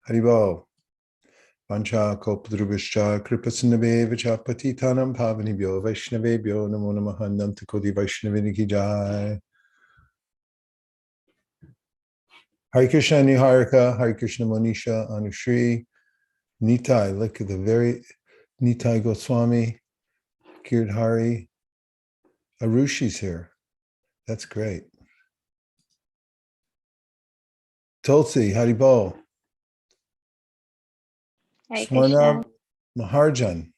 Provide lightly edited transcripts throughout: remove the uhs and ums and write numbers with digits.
Haribo. Vancha Kopadrubishcha Kripasinave Vicha Patitanam Pavanibhyo Vaishnavebhyo Namo Namaha Nantakodi Vaishnaviniki Jai. Hare Krishna Niharika, Hare Krishna Monisha, Anushri, Nitai, look at the very Nitai Goswami, Girdhari, Arushi's here. That's great. Tulsi, Haribo. Swarnab Maharjan.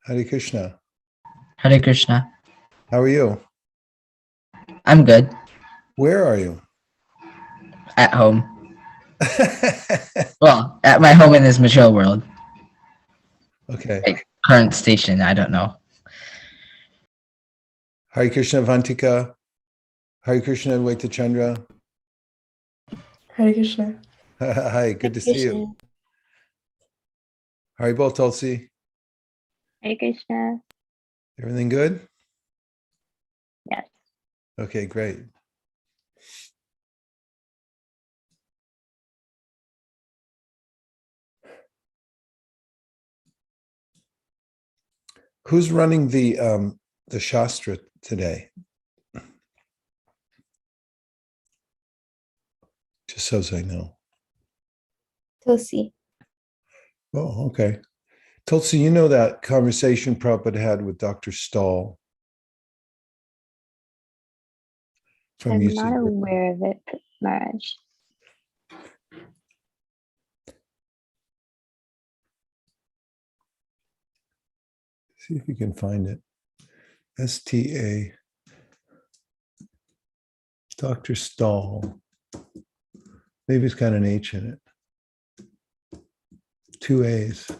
Hare Krishna. Hare Krishna. How are you? I'm good. Where are you? At home. Well, at my home in this material world. Okay. Like current station, I don't know. Hare Krishna Vantika. Hare Krishna Advaita Chandra. Hare Krishna. Hi, good to see you. Haribol Tulsi. Hare Krishna. Everything good? Yes. Okay, great. Who's running the Shastra today? Just so as I know. Tulsi. Oh, okay. Tulsi, you know that conversation Prabhupada had with Dr. Stahl? I'm not aware of it, Maharaj. See if you can find it. STA. Dr. Stahl. Maybe it's got an H in it. 2 A's.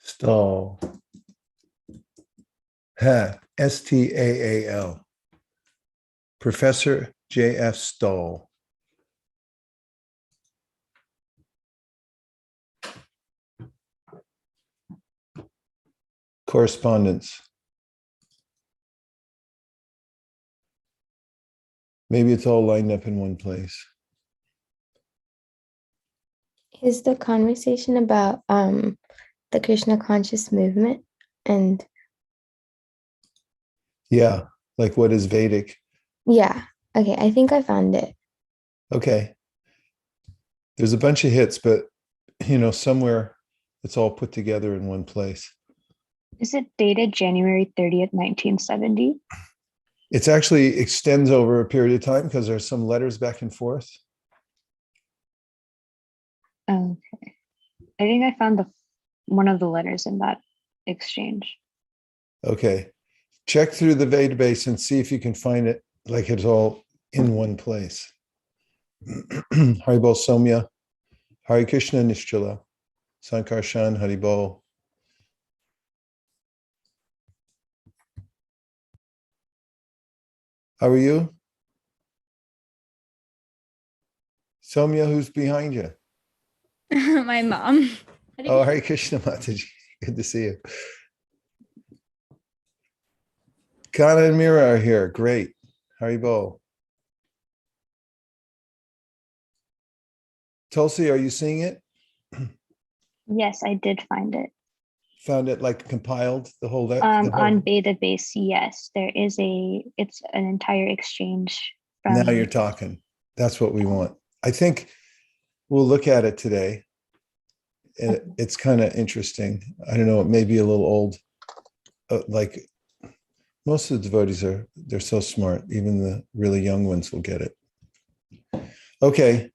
Stahl. Staal. Professor J.F. Stahl. Correspondence. Maybe it's all lined up in one place. Is the conversation about the Krishna conscious movement and Yeah, like what is Vedic? yeah. Okay, I think I found it. Okay. There's a bunch of hits, but somewhere it's all put together in one place. Is it dated January 30th, 1970? It's actually extends over a period of time because there's some letters back and forth. Okay. I think I found one of the letters in that exchange. Okay. Check through the database and see if you can find it like it's all in one place. Haribol Somya, Hare Krishna Nishchala, Sankarshan Haribol. How are you? Somya, who's behind you? My mom. Oh, Hare Krishna Mataji. Good to see you. Kana and Mira are here. Great. Haribol. Tulsi, are you seeing it? Yes, I did find it. Found it like compiled, the whole on database, yes. It's an entire exchange from. Now you're talking. That's what we want. I think we'll look at it today. It's kind of interesting. I don't know, it may be a little old. Like most of the devotees they're so smart. Even the really young ones will get it. Okay.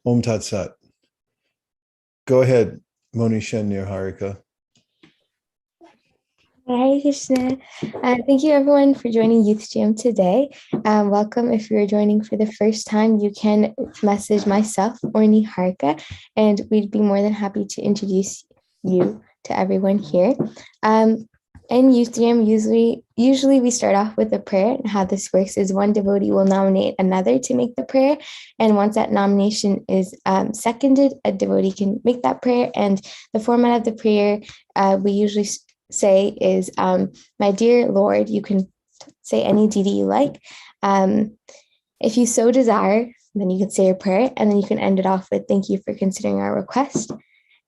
Om Tat Sat. Go ahead, Monisha Nirharika. Hare Krishna. Thank you everyone for joining Youth Jam today. Welcome. If you're joining for the first time, you can message myself or Niharika, and we'd be more than happy to introduce you to everyone here. In Youth Jam, usually we start off with a prayer. And how this works is one devotee will nominate another to make the prayer. And once that nomination is seconded, a devotee can make that prayer. And the format of the prayer we usually say is, my dear Lord, you can say any deity you like. If you so desire, then you can say a prayer, and then you can end it off with, thank you for considering our request.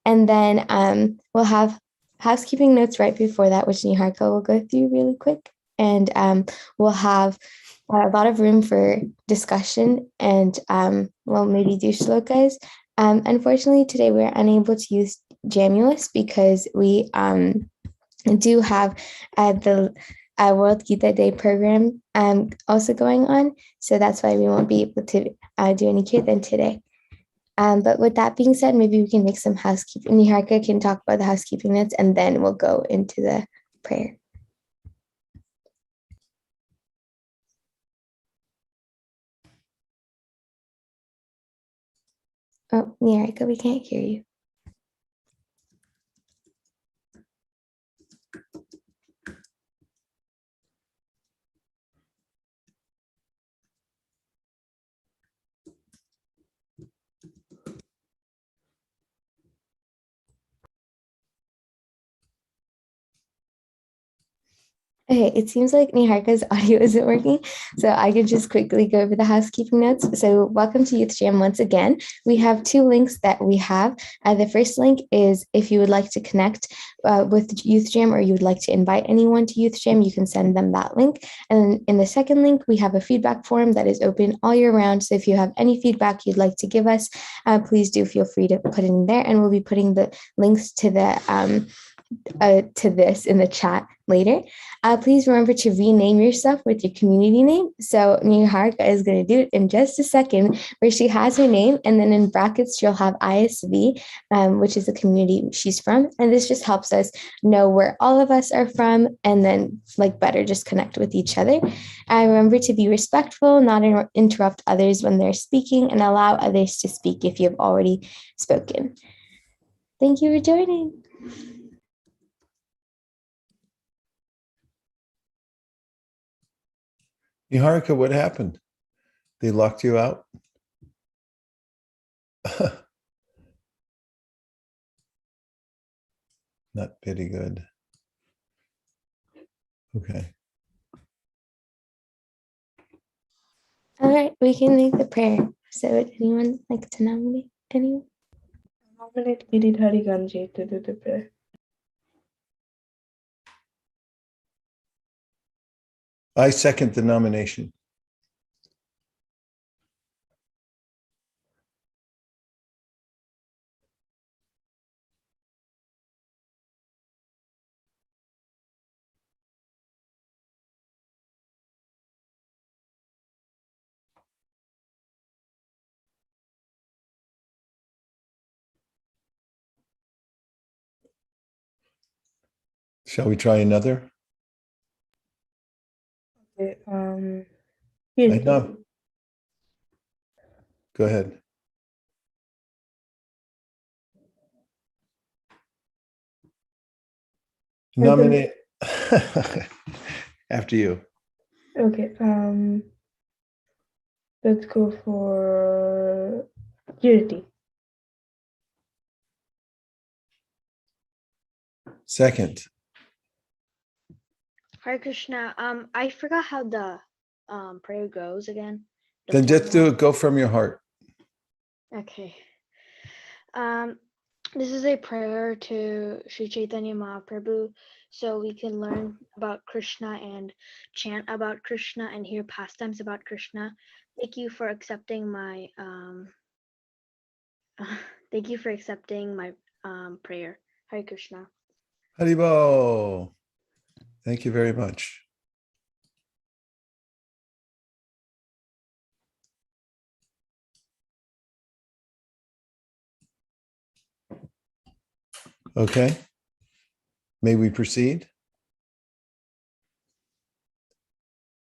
And then we'll have housekeeping notes right before that, which Niharika will go through really quick. And we'll have a lot of room for discussion and we'll maybe do shlokas. Unfortunately, today we're unable to use Jamulus because we do have the World Gita Day program also going on. So that's why we won't be able to do any kirtan today. But with that being said, maybe we can make some housekeeping. Niharika can talk about the housekeeping notes, and then we'll go into the prayer. Oh, Niharika, we can't hear you. Okay, it seems like Niharika's audio isn't working, so I could just quickly go over the housekeeping notes. So welcome to Youth Jam once again. We have two links that we have. The first link is if you would like to connect with Youth Jam or you would like to invite anyone to Youth Jam, you can send them that link. And in the second link, we have a feedback form that is open all year round. So if you have any feedback you'd like to give us, please do feel free to put it in there, and we'll be putting the links to this in the chat later. Please remember to rename yourself with your community name. So Niharika is going to do it in just a second, where she has her name, and then in brackets she'll have ISV, which is the community she's from, and this just helps us know where all of us are from, and then better just connect with each other. Remember to be respectful, not interrupt others when they're speaking, and allow others to speak if you have already spoken. Thank you for joining. Niharika, what happened? They locked you out? Not very good. Okay. All right, we can make the prayer. So would anyone like to nominate anyone? Nominate Giridhari Ganji to do the prayer. I second the nomination. Shall we try another? Okay, I Kirti. know. Go ahead. Nominate after you. Okay, let's go for Kirti. Second. Hare Krishna. I forgot how the prayer goes again. The Then just do format. it. Go from your heart. Okay. This is a prayer to Sri Chaitanya Mahaprabhu, so we can learn about Krishna and chant about Krishna and hear pastimes about Krishna. Thank you for accepting my thank you for accepting my prayer. Hare Krishna. Haribo. Thank you very much. Okay. May we proceed?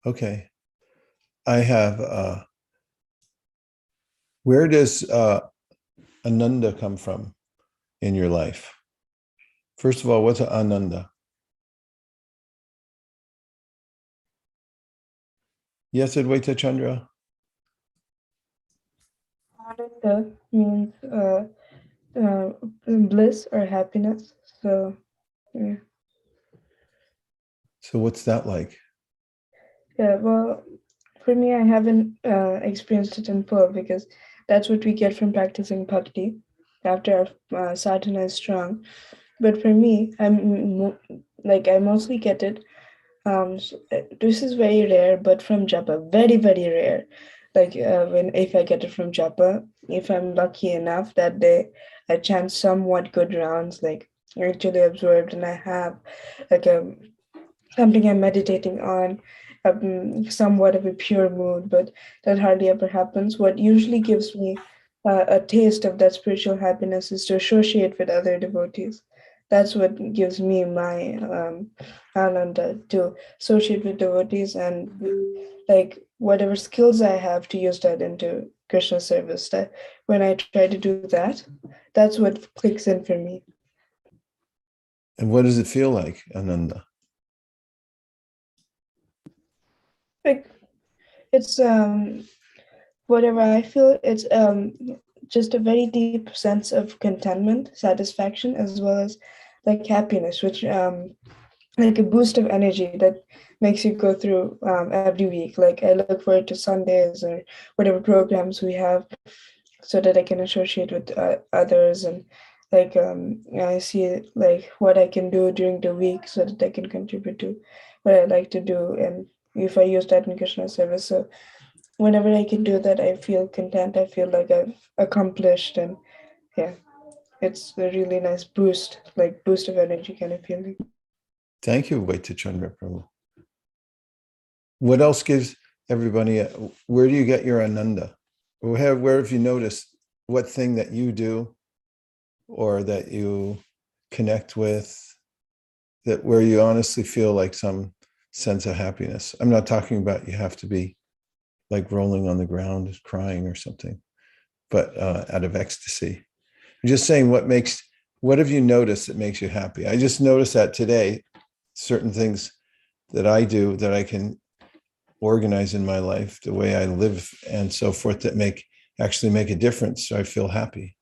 Okay. I have, where does Ananda come from in your life? First of all, what's Ananda? Yes, Advaita Chandra. Ananda means bliss or happiness. So, yeah. So what's that like? Yeah, well, for me, I haven't experienced it in full because that's what we get from practicing bhakti after our sadhana is strong. But for me, I mostly get it. This is very rare, but from japa, very very rare. Like when if I get it from japa, if I'm lucky enough that day, I chant somewhat good rounds, like actually absorbed, and I have like a something I'm meditating on, somewhat of a pure mood, but that hardly ever happens. What usually gives me a taste of that spiritual happiness is to associate with other devotees. That's what gives me my ananda, to associate with devotees and like whatever skills I have to use that into Krishna service. That when I try to do that, that's what clicks in for me. And what does it feel like, Ananda? Like it's whatever I feel, it's just a very deep sense of contentment, satisfaction, as well as like happiness, which like a boost of energy that makes you go through every week. Like I look forward to Sundays or whatever programs we have, so that I can associate with others, and like I see like what I can do during the week so that I can contribute to what I like to do, and if I use that in Krishna service. So whenever I can do that, I feel content. I feel like I've accomplished, and yeah, it's a really nice boost, like boost of energy kind of feeling. Thank you, Advaita Chandra Prabhu. What else gives everybody, where do you get your Ananda? Where have you noticed what thing that you do or that you connect with, that where you honestly feel like some sense of happiness? I'm not talking about you have to be like rolling on the ground, crying or something, but out of ecstasy. I'm just saying what have you noticed that makes you happy? I just noticed that today, certain things that I do that I can organize in my life, the way I live and so forth, that actually make a difference. So I feel happy.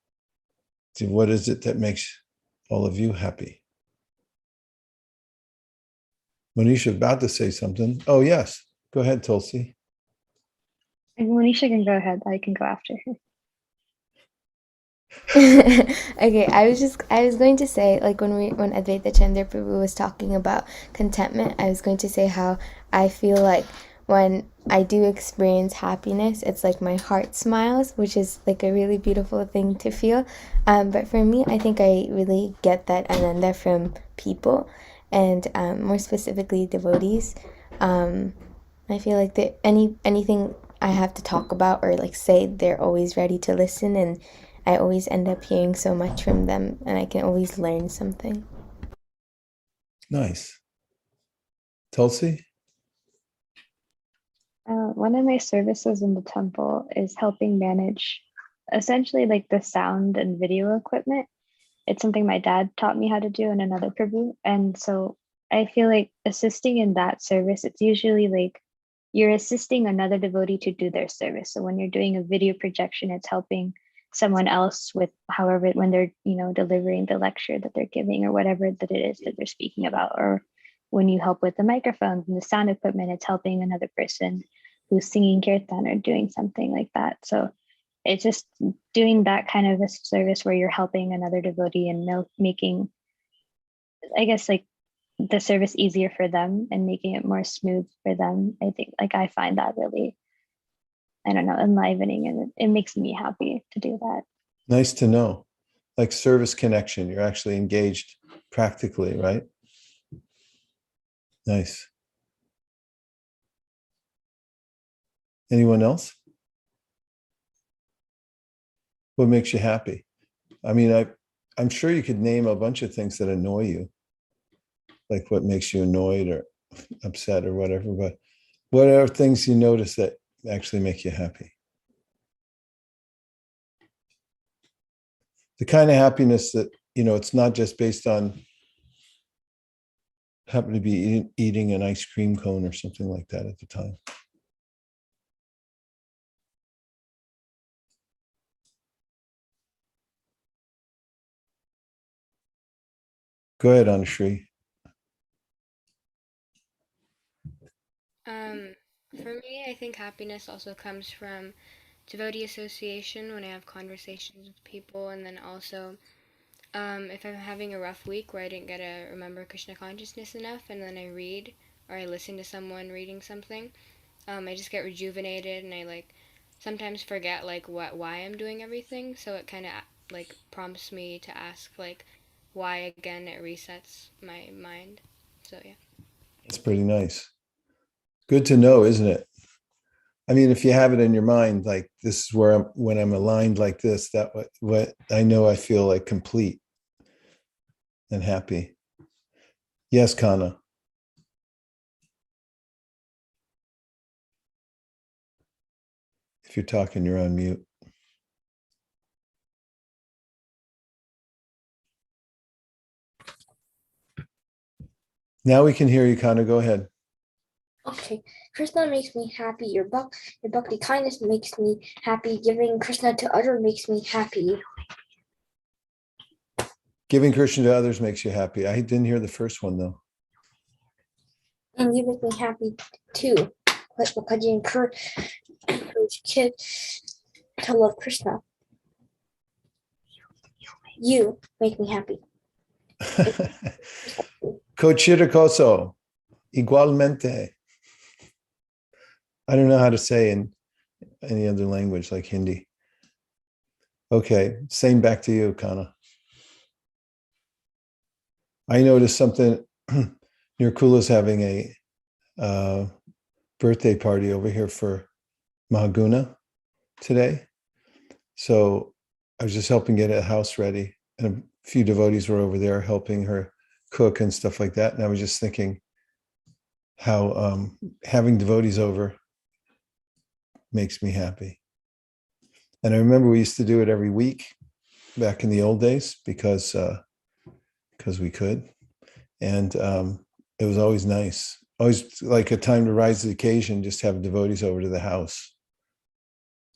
So what is it that makes all of you happy? Manisha about to say something. Oh, yes. Go ahead, Tulsi. And Monisha can go ahead. I can go after her. Okay, I was going to say, like when Advaita Chandra Prabhu was talking about contentment, I was going to say how I feel like when I do experience happiness, it's like my heart smiles, which is like a really beautiful thing to feel. But for me, I think I really get that ananda from people, and more specifically devotees. I feel like that anything I have to talk about or like say, they're always ready to listen, and I always end up hearing so much from them, and I can always learn something. Nice. Tulsi? One of my services in the temple is helping manage essentially like the sound and video equipment. It's something my dad taught me how to do in another Prabhu. And so I feel like assisting in that service, it's usually like you're assisting another devotee to do their service. So when you're doing a video projection, it's helping someone else with however, when they're, delivering the lecture that they're giving or whatever that it is that they're speaking about. Or when you help with the microphones and the sound equipment, it's helping another person who's singing kirtan or doing something like that. So it's just doing that kind of a service where you're helping another devotee and making, I guess, like the service easier for them and making it more smooth for them. I think like I find that really, I don't know, enlivening, and it makes me happy to do that. Nice to know. Like service connection, you're actually engaged practically, right? Nice. Anyone else? What makes you happy? I mean, I'm sure you could name a bunch of things that annoy you, like what makes you annoyed or upset or whatever, but what are things you notice that actually make you happy? The kind of happiness that, it's not just based on happen to be eating an ice cream cone or something like that at the time. Go ahead, Anushree. For me, I think happiness also comes from devotee association when I have conversations with people, and then also if I'm having a rough week where I didn't get to remember Krishna consciousness enough, and then I read or I listen to someone reading something, I just get rejuvenated, and I like sometimes forget like why I'm doing everything, so it kind of like prompts me to ask like why again. It resets my mind. So yeah. That's pretty nice. Good to know, isn't it? I mean, if you have it in your mind, like this is where when I'm aligned like this, that what I know, I feel like complete and happy. Yes, Kana. If you're talking, you're on mute. Now we can hear you, Kana. Go ahead. Okay, Krishna makes me happy. Your bhakti kindness makes me happy. Giving Krishna to others makes me happy. Giving Krishna to others makes you happy. I didn't hear the first one though. And you make me happy too. Because you encourage kids to love Krishna. You make me happy. Cochira coso. Igualmente. I don't know how to say in any other language like Hindi. Okay, same back to you, Kana. I noticed something. Nirkula's having a birthday party over here for Mahaguna today. So I was just helping get a house ready, and a few devotees were over there helping her cook and stuff like that. And I was just thinking how having devotees over makes me happy. And I remember we used to do it every week back in the old days because we could. And it was always nice. Always like a time to rise to the occasion, just have devotees over to the house.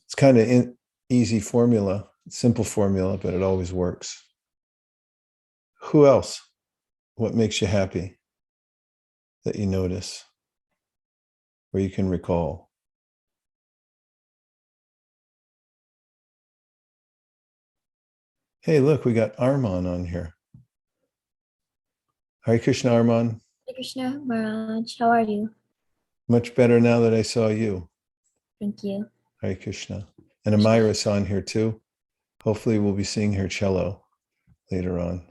It's kind of easy formula, simple formula, but it always works. Who else? What makes you happy that you notice or you can recall? Hey, look, we got Arman on here. Hare Krishna, Arman. Hare Krishna, Maharaj, how are you? Much better now that I saw you. Thank you. Hare Krishna. And Amira's on here too. Hopefully we'll be seeing her cello later on.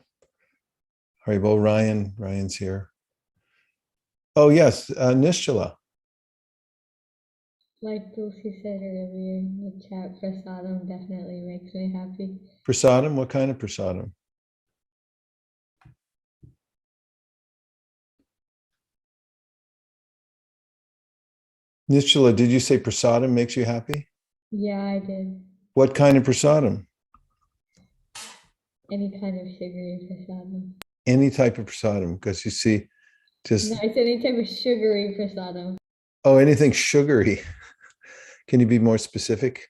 Haribol, Ryan's here. Oh yes, Nishchala. Like Dulce said earlier in the chat, prasadam definitely makes me happy. Prasadam, what kind of prasadam? Nishchala, did you say prasadam makes you happy? Yeah, I did. What kind of prasadam? Any kind of sugary prasadam. Any type of prasadam, because you see, just No, I said any type of sugary prasadam. oh, anything sugary. Can you be more specific?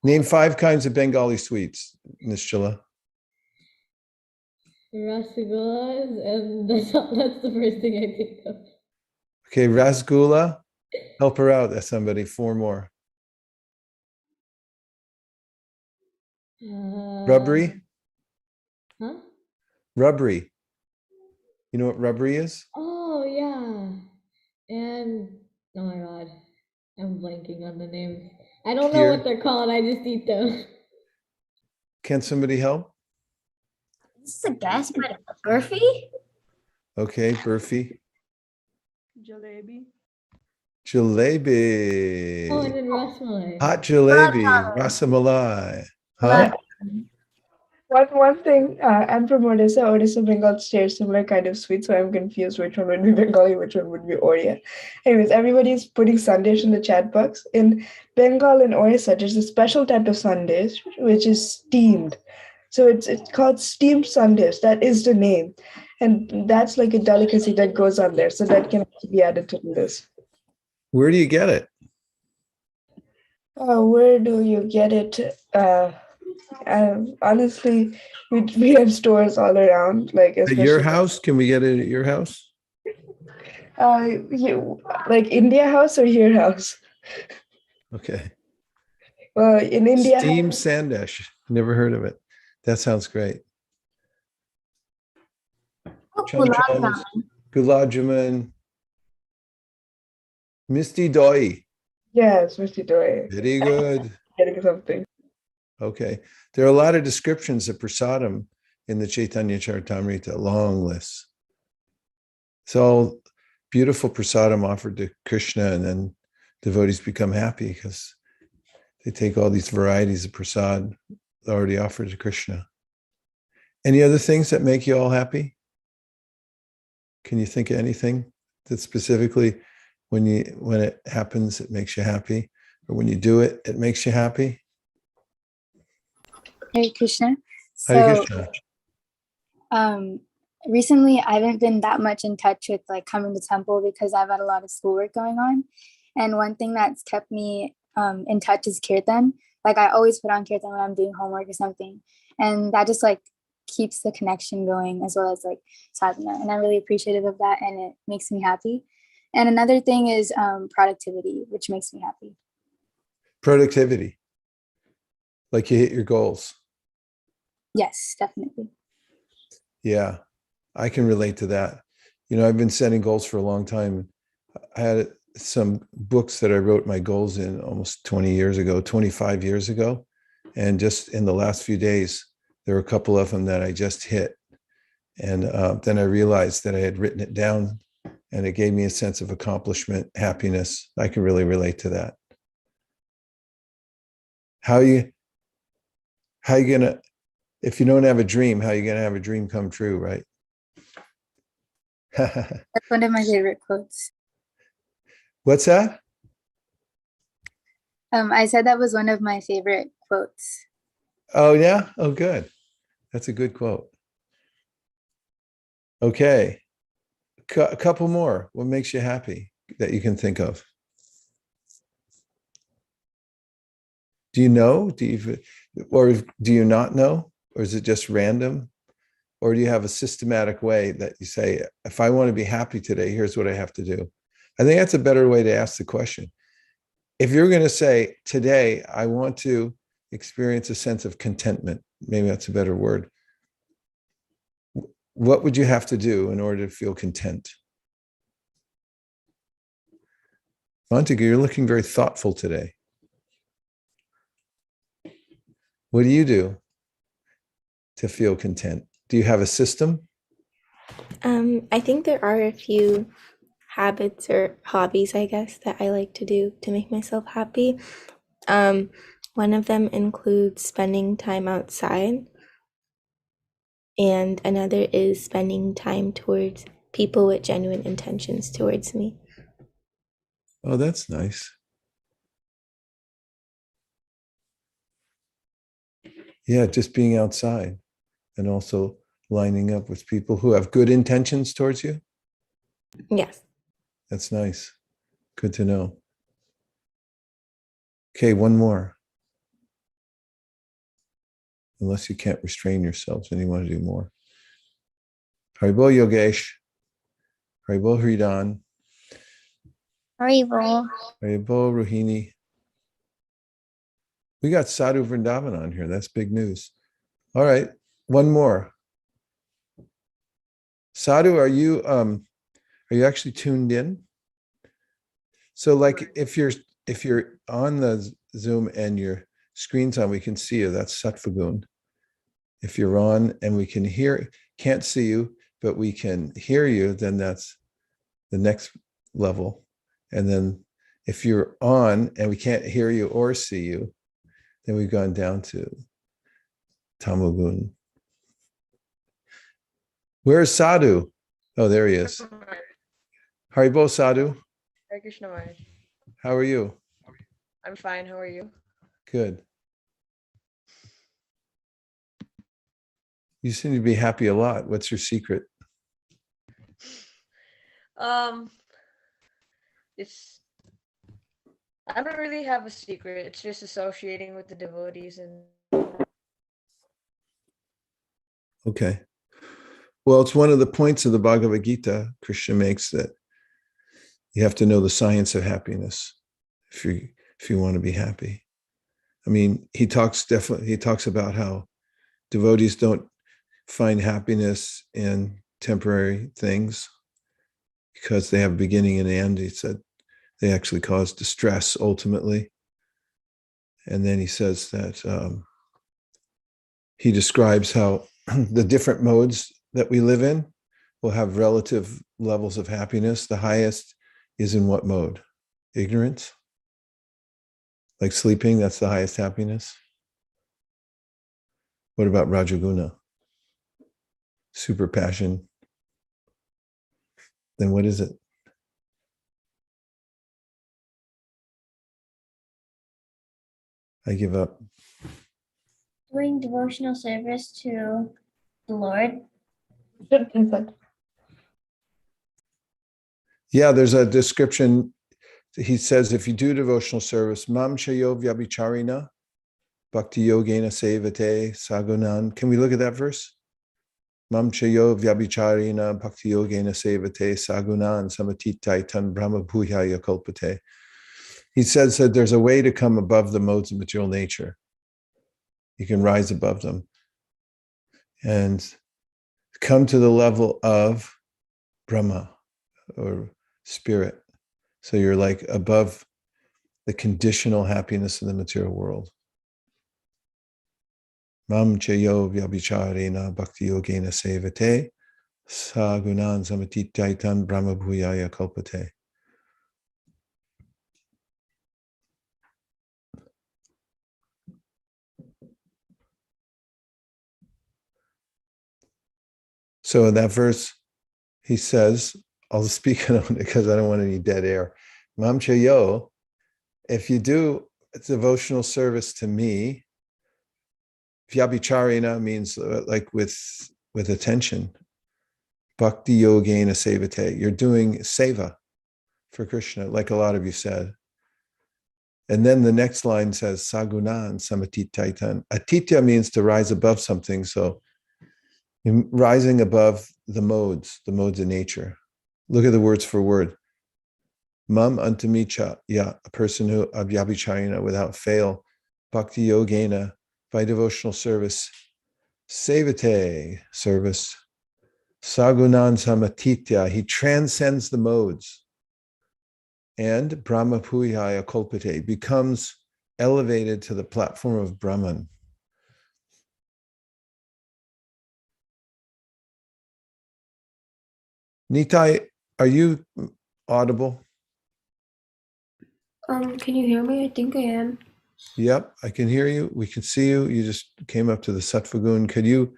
Name 5 kinds of Bengali sweets, Nishchala. Rasagullas, and that's the first thing I think of. Okay, rasgulla. Help her out, somebody. 4 more. Rubbery. Huh? Rubbery. You know what rubbery is? Oh, yeah. And, oh my God, I'm blanking on the names. I don't know what they're called, I just eat them. Can somebody help? This is a guess, but Burfi? Okay, burfi. Jalebi. Jalebi. Oh, and then rasmalai. Hot jalebi. Rasamalai. Huh? One thing, I'm from Odisha. Odisha, Bengal shares similar kind of sweets, so I'm confused which one would be Bengali, which one would be Oriya. Anyways, everybody's putting sandesh in the chat box. In Bengal and Orissa, there's a special type of sandesh which is steamed. So it's called steamed sandesh. That is the name, and that's like a delicacy that goes on there. So that can be added to this. Where do you get it? Where do you get it? Honestly, we have stores all around, like At your especially house? Can we get it at your house? like India House or your house. Okay. Well, in India, Steam sandesh. Never heard of it. That sounds great. Chant, gulab jamun, misti doi. yes, Mr. Doi. Very good. Getting something. Okay. There are a lot of descriptions of prasadam in the Chaitanya Charitamrita, long list. So beautiful prasadam offered to Krishna, and then devotees become happy because they take all these varieties of prasad already offered to Krishna. Any other things that make you all happy? Can you think of anything that specifically when it happens, it makes you happy? Or when you do it, it makes you happy? Hare Krishna. Hare So, Krishna. recently I haven't been that much in touch with like coming to temple because I've had a lot of schoolwork going on. And one thing that's kept me in touch is kirtan. Like I always put on kirtan when I'm doing homework or something. And that just like keeps the connection going as well as like sadhana. And I'm really appreciative of that and it makes me happy. And another thing is productivity, which makes me happy. Productivity. Like you hit your goals. Yes, definitely. Yeah, I can relate to that. I've been setting goals for a long time. I had some books that I wrote my goals in almost 20 years ago, 25 years ago. And just in the last few days, there were a couple of them that I just hit. And then I realized that I had written it down and it gave me a sense of accomplishment, happiness. I can really relate to that. How you gonna, if you don't have a dream, how are you gonna have a dream come true, right? That's one of my favorite quotes. What's that? I said that was one of my favorite quotes. Oh, yeah? Oh, good. That's a good quote. Okay. A couple more. What makes you happy that you can think of? Do you know? Or do you not know? Or is it just random? Or do you have a systematic way that you say, if I want to be happy today, here's what I have to do? I think that's a better way to ask the question. If you're going to say, today, I want to experience a sense of contentment, maybe that's a better word. What would you have to do in order to feel content? Montague, you're looking very thoughtful today. What do you do to feel content? Do you have a system? I think there are a few habits or hobbies, I guess, that I like to do to make myself happy. One of them includes spending time outside, and another is spending time towards people with genuine intentions towards me. Oh, that's nice. Yeah, just being outside and also lining up with people who have good intentions towards you. Yes. That's nice. Good to know. Okay, one more. Unless you can't restrain yourselves and you want to do more. Haribol Yogesh. Haribol Hridan. Haribol. Haribol Rohini. We got Sadhu Vrindavan on here. That's big news. All right, one more. Sadhu, are you actually tuned in? So like if you're on the Zoom and your screen's on, we can see you. That's Sattvagun. If you're on and we can't see you, but we can hear you, then that's the next level. And then if you're on and we can't hear you or see you, then we've gone down to Tamogun. Where's Sadhu? Oh, there he is. Haribo Sadhu. Hare Krishna Maharaj. How are you? I'm fine. How are you? Good. You seem to be happy a lot. What's your secret? It's I don't really have a secret. It's just associating with the devotees and Okay. Well, it's one of the points of the Bhagavad Gita Krishna makes, that you have to know the science of happiness if you want to be happy. I mean, he talks about how devotees don't find happiness in temporary things because they have a beginning and an end. He said they actually cause distress ultimately. And then he says that he describes how the different modes that we live in will have relative levels of happiness. The highest is in what mode? Ignorance? Like sleeping, that's the highest happiness. What about Rajaguna? Super passion. Then what is it? I give up. Doing devotional service to the Lord. Yeah, there's a description. He says, if you do devotional service, mam chayo vyabhicharina bhakti yogena sevate sagunan. Can we look at that verse? Mam chayo vyabhicharina bhakti yogena sevate sagunan samatitai tan brahma bhuyaya kalpate. He says that there's a way to come above the modes of material nature. You can rise above them and come to the level of Brahma or spirit. So you're like above the conditional happiness in the material world. Mam chayo vyabhicharena bhakti yogena sevate sagunan samatitaitan brahma bhuyaya kalpate. So in that verse, he says, I'll speak on it because I don't want any dead air. Mam chayo, if you do devotional service to me, vyabhicharena means like with attention. Bhakti yogena sevate. You're doing seva for Krishna, like a lot of you said. And then the next line says, sagunan samatitaitan. Atitya means to rise above something. So rising above the modes of nature. Look at the words for word. Mam antamicha, yeah, a person who abhyabhicharina without fail, bhakti yogena, by devotional service, sevate, service, sagunan samatitya, he transcends the modes, and Brahma Puyaya Kolpate, becomes elevated to the platform of Brahman. Nitai, are you audible? Can you hear me? I think I am. Yep, I can hear you. We can see you. You just came up to the Sattvagun. Could you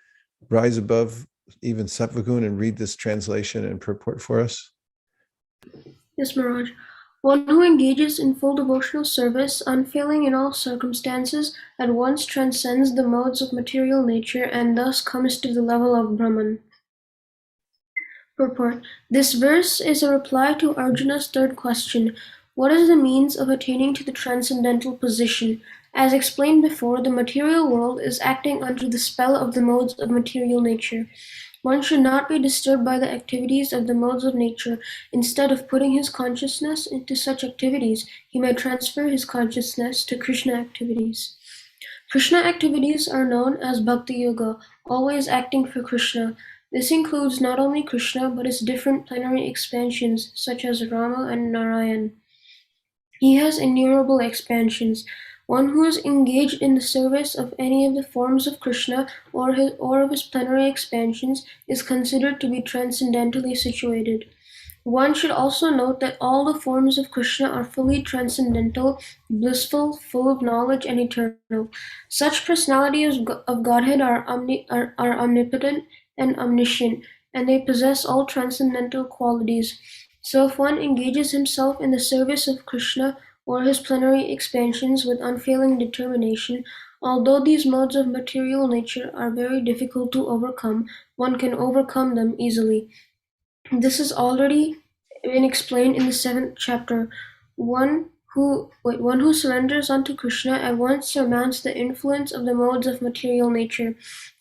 rise above even Sattvagun and read this translation and purport for us? Yes, Miraj. One who engages in full devotional service, unfailing in all circumstances, at once transcends the modes of material nature and thus comes to the level of Brahman. Purport. This verse is a reply to Arjuna's third question. What is the means of attaining to the transcendental position? As explained before, the material world is acting under the spell of the modes of material nature. One should not be disturbed by the activities of the modes of nature. Instead of putting his consciousness into such activities, he may transfer his consciousness to Krishna activities. Krishna activities are known as Bhakti Yoga, always acting for Krishna. This includes not only Krishna, but his different plenary expansions, such as Rama and Narayan. He has innumerable expansions. One who is engaged in the service of any of the forms of Krishna or of his plenary expansions is considered to be transcendentally situated. One should also note that all the forms of Krishna are fully transcendental, blissful, full of knowledge, and eternal. Such personalities of Godhead are omnipotent and omniscient, and they possess all transcendental qualities. So if one engages himself in the service of Krishna or his plenary expansions with unfailing determination, although these modes of material nature are very difficult to overcome, one can overcome them easily. This has already been explained in the 7th chapter. One one who surrenders unto Krishna at once surmounts the influence of the modes of material nature.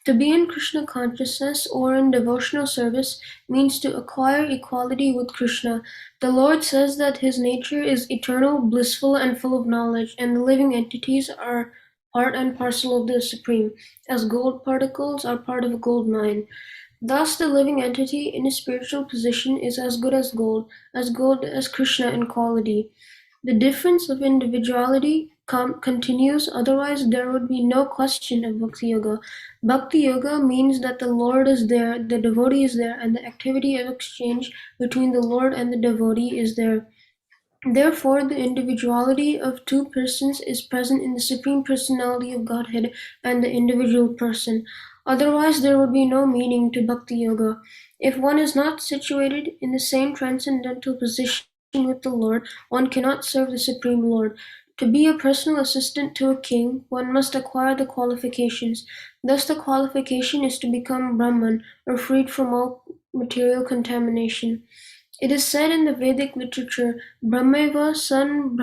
To be in Krishna consciousness or in devotional service means to acquire equality with Krishna. The Lord says that his nature is eternal, blissful, and full of knowledge, and the living entities are part and parcel of the Supreme, as gold particles are part of a gold mine. Thus, the living entity in a spiritual position is as good as gold as Krishna in quality. The difference of individuality continues, otherwise there would be no question of Bhakti Yoga. Bhakti Yoga means that the Lord is there, the devotee is there, and the activity of exchange between the Lord and the devotee is there. Therefore, the individuality of two persons is present in the Supreme Personality of Godhead and the individual person. Otherwise, there would be no meaning to Bhakti Yoga. If one is not situated in the same transcendental position with the Lord, one cannot serve the Supreme Lord. To be a personal assistant to a king, one must acquire the qualifications. Thus, the qualification is to become Brahman, or freed from all material contamination. It is said in the Vedic literature, Brahmeva san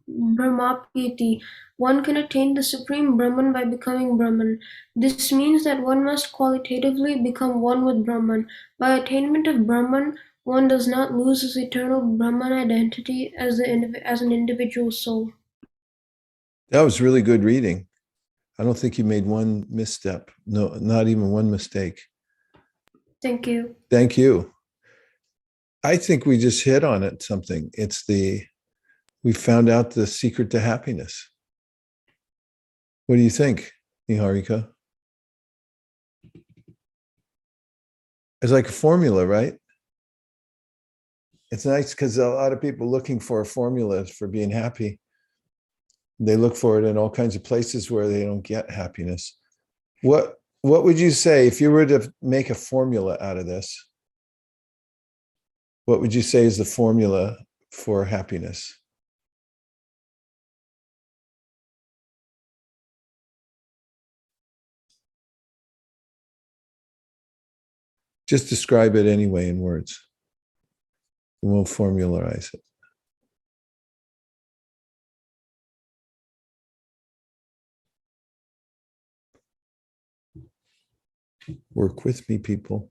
brahmapyati. One can attain the supreme Brahman by becoming Brahman. This means that one must qualitatively become one with Brahman. By attainment of Brahman, one does not lose his eternal Brahman identity as an individual soul. That was really good reading. I don't think you made one misstep. No, not even one mistake. Thank you. Thank you. I think we just hit on it, something. We found out the secret to happiness. What do you think, Niharika? It's like a formula, right? It's nice because a lot of people looking for a formula for being happy. They look for it in all kinds of places where they don't get happiness. What would you say if you were to make a formula out of this? What would you say is the formula for happiness? Just describe it anyway in words. We won't formularize it. Work with me, people.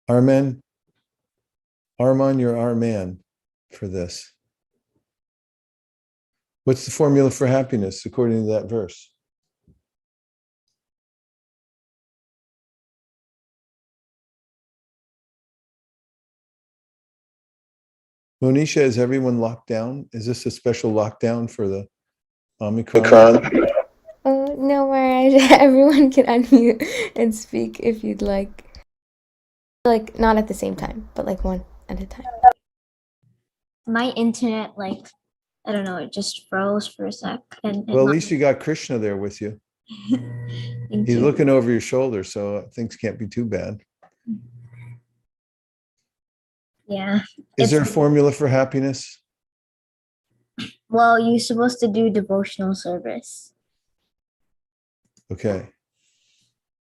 Arman, you're our man for this. What's the formula for happiness according to that verse? Monisha, is everyone locked down? Is this a special lockdown for the Omicron? Oh, no worries. Everyone can unmute and speak if you'd like. Like, not at the same time, but like one at a time. My internet, like, I don't know, it just froze for a sec. Well, at least you got Krishna there with you. He's looking over your shoulder, so things can't be too bad. Yeah. Is there a formula for happiness? Well, you're supposed to do devotional service. Okay.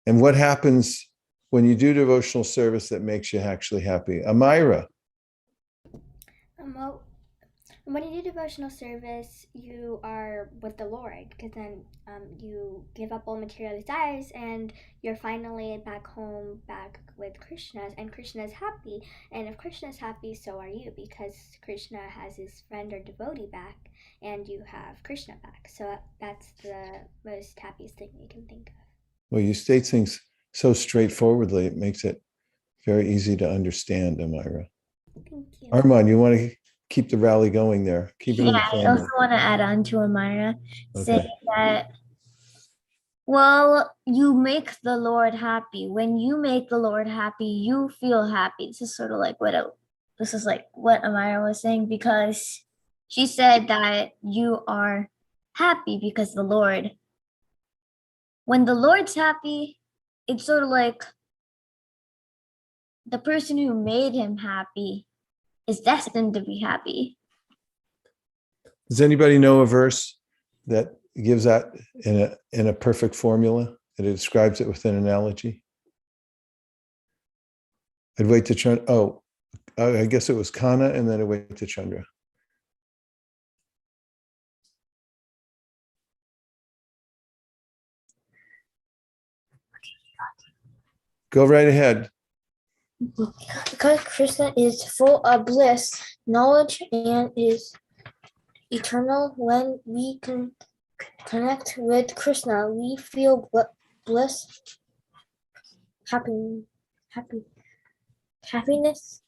And what happens when you do devotional service that makes you actually happy? Amira. Well, when you do devotional service, you are with the Lord, because then you give up all material desires and you're finally back home, back with Krishna, and Krishna is happy. And if Krishna is happy, so are you, because Krishna has his friend or devotee back and you have Krishna back. So that's the most happiest thing you can think of. Well, you state things so straightforwardly, it makes it very easy to understand, Amira. Thank you. Arman, you want to keep the rally going there? Keep it in the family. I also want to add on to Amira, saying that, well, you make the Lord happy. When you make the Lord happy, you feel happy. This is sort of like what Amira was saying, because she said that you are happy because when the Lord's happy, it's sort of like the person who made him happy is destined to be happy. Does anybody know a verse that gives that in a perfect formula, that it describes it with an analogy? Advaita Chandra. Oh, I guess it was Kana and then Advaita Chandra. Go right ahead. Because Krishna is full of bliss, knowledge, and is eternal. When we can connect with Krishna, we feel bliss, happiness.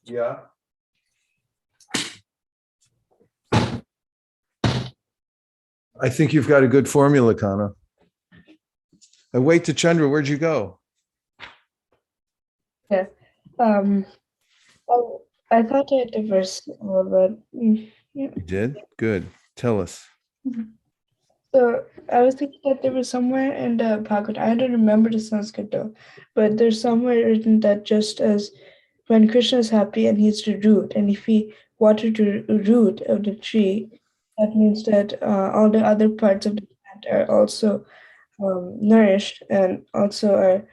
Yeah. I think you've got a good formula, Kana. Advaita Chandra, where'd you go? Yeah. Oh, I thought I had the verse, but yeah. You did? Good. Tell us. So I was thinking that there was somewhere in the Bhagavad, I don't remember the Sanskrit though, but there's somewhere written that just as when Krishna is happy and he's the root, and if we water the root of the tree, that means that all the other parts of the plant are also nourished and also are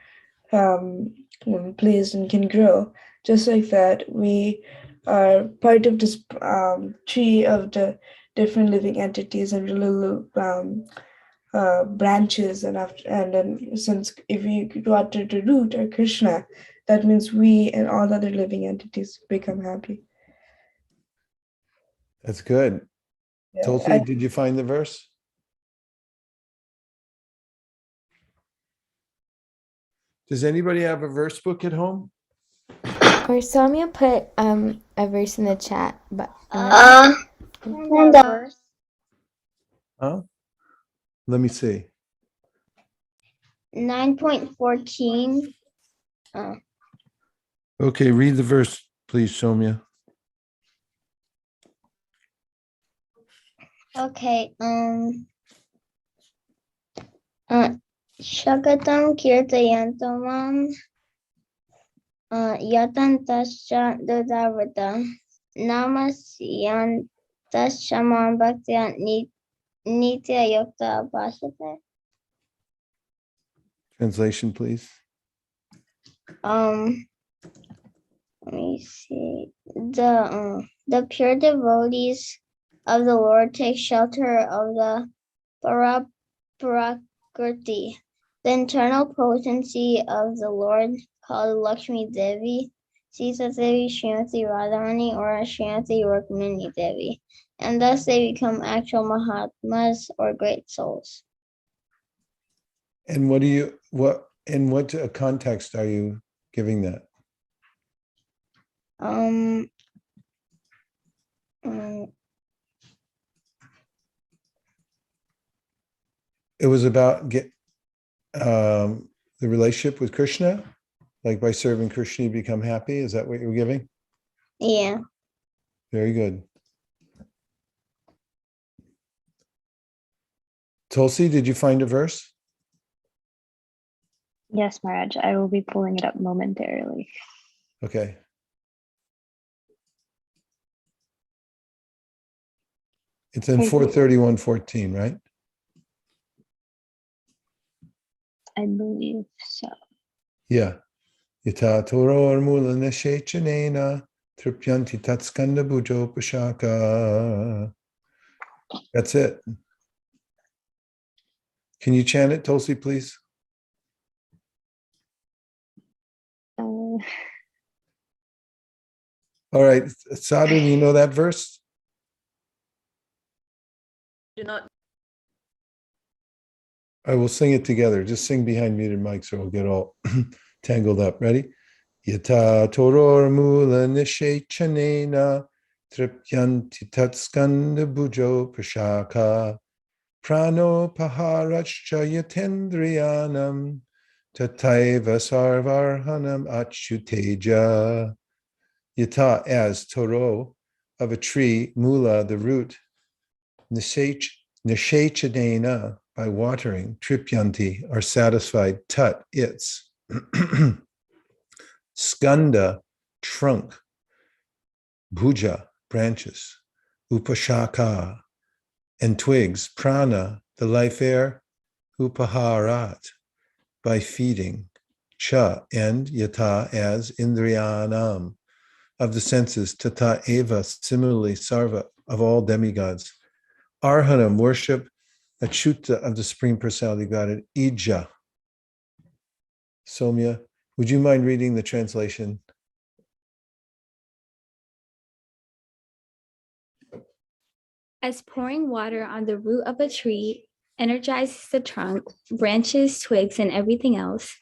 pleased and can grow. Just like that, we are part of this tree of the different living entities and little branches, and then since if we water the root or Krishna, that means we and all other living entities become happy. That's good. Yeah, Tulsi, did you find the verse? Does anybody have a verse book at home? Or Soumya put a verse in the chat, but Verse. Huh? Let me see. 9.14. Okay, read the verse, please, Soumya. Okay. Shakatam kirtayantamam yatantascha dadavata namasyantascha mam bhaktya nitya yukta bhasate. Translation, please. Let me see. The pure devotees of the Lord take shelter of the Prakriti, the internal potency of the Lord, called Lakshmi Devi, Sita Devi, Srimati Radharani, or Srimati Rukmini Devi, and thus they become actual Mahatmas or great souls. And what context are you giving that? It was about the relationship with Krishna, like by serving Krishna, you become happy. Is that what you're giving? Yeah. Very good. Tulsi, did you find a verse? Yes, Maharaj, I will be pulling it up momentarily. Okay. It's in 431:14, right? I believe so. Yeah. Yata toror mula nishechanena tripyanti tatskanda bhujo pashaka. That's it. Can you chant it, Tulsi, please? All right. Sadhu, do you know that verse? Do not. I will sing it together. Just sing behind muted mics or we'll get all tangled up. Ready? Yata toror mula nishechanena tripyanti tatskanda bhujo prashaka prano paharachcha yatendriyanam tataiva sarvarhanam achyuteja. Yata, as toro, of a tree, mula, the root, nishechanena, by watering, tripyanti, are satisfied, tat, its, skanda, trunk, bhuja, branches, upashaka, and twigs, prana, the life air, upaharat, by feeding, cha, and yata, as indriyanam, of the senses, tata eva, similarly sarva, of all demigods. Arhanam, worship Achyuta of the Supreme Personality of Godhead, Ija. Somya, would you mind reading the translation? As pouring water on the root of a tree energizes the trunk, branches, twigs, and everything else,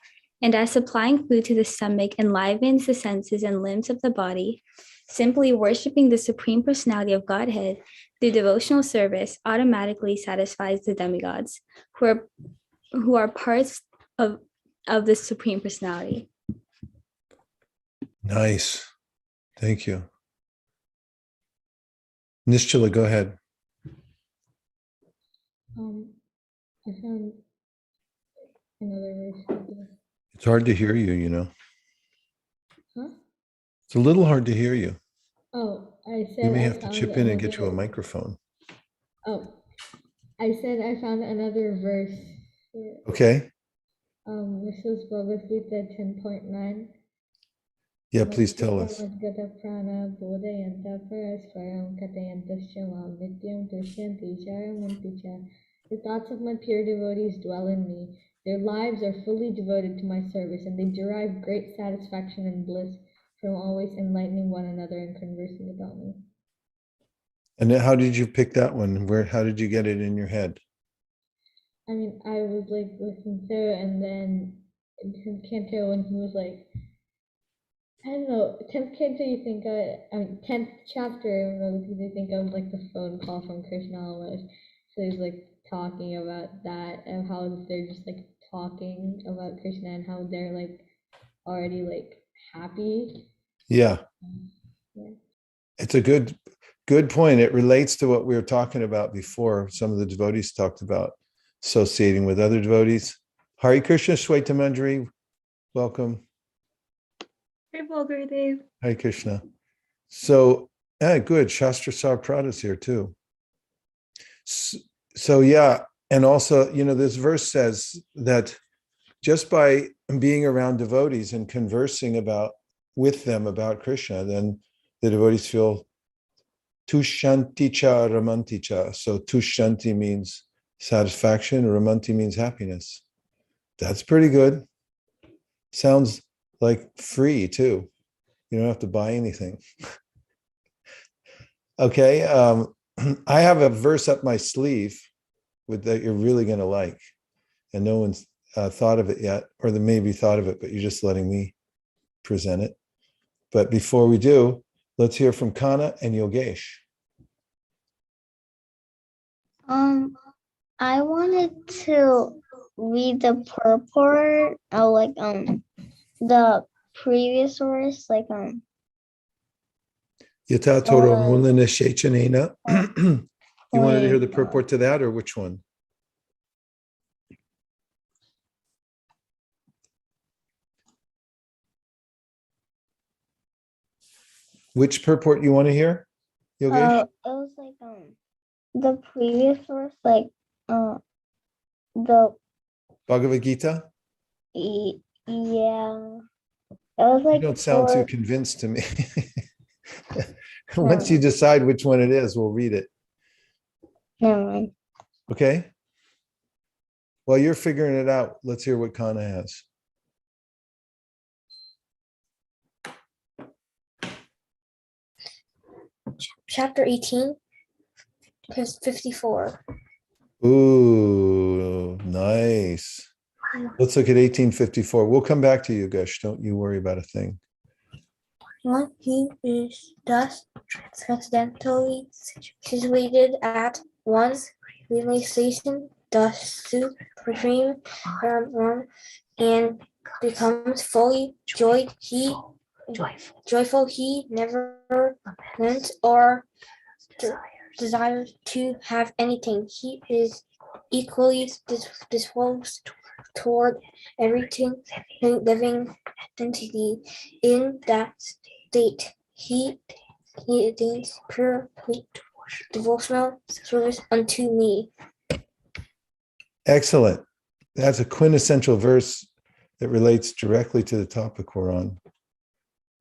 and as supplying food to the stomach enlivens the senses and limbs of the body, simply worshiping the Supreme Personality of Godhead through devotional service automatically satisfies the demigods, who are parts of the Supreme Personality. Nice. Thank you. Nischala, go ahead. I found another verse. It's hard to hear you, you know. Huh? It's a little hard to hear you. Oh, I said You may I have to found chip in and get you a another- microphone. Oh, I said I found another verse. Okay. This is Bhagavad Gita 10.9. Yeah, please tell us. Gata prana bodhayanta parasparam katayantascha mam nityam tushyanti charamanti cha. The thoughts of my pure devotees dwell in me. Their lives are fully devoted to my service, and they derive great satisfaction and bliss from always enlightening one another and conversing about me. And then how did you pick that one? How did you get it in your head? I mean, I was like listening to it, and then in Canto, when he was like, I don't know, 10th canto, you think, 10th chapter, you think of like the phone call from Krishna almost. So he's like talking about that and how they're just like talking about Krishna and how they're like already like happy. Yeah. Yeah. It's a good point. It relates to what we were talking about before. Some of the devotees talked about associating with other devotees. Hare Krishna, Shweta Manjari, welcome. Hare Krishna. So, good. Shastra Sar Prada's here too. So yeah, and also, you know, this verse says that just by being around devotees and conversing with them about Krishna, then the devotees feel tushanticha ramanticha. So tushanti means satisfaction, ramanti means happiness. That's pretty good. Sounds like free too. You don't have to buy anything. Okay, I have a verse up my sleeve that you're really going to like, and no one's thought of it yet, or they maybe thought of it, but you're just letting me present it. But before we do, let's hear from Kana and Yogesh. I wanted to read the purport of like the previous verse, like Yata Toro Mulana Shechanena. You wanted to hear the purport to that, or which one? Which purport you want to hear, Yogesh? it was like the previous verse, like the Bhagavad Gita? yeah. It was like You don't sound too convinced to me. Once you decide which one it is, we'll read it. Never mind. Okay? While you're figuring it out, let's hear what Kana has. Chapter 18, verse 54. Ooh, nice. Let's look at 1854. We'll come back to you, Yogesh. Don't you worry about a thing. One who is thus transcendentally situated at one's realization, thus supreme one, and becomes fully joyful. He never laments or desires to have anything. He is equally disposed toward everything living entity. In that state, he attains pure devotional service unto me. Excellent. That's a quintessential verse It relates directly to the topic we're on,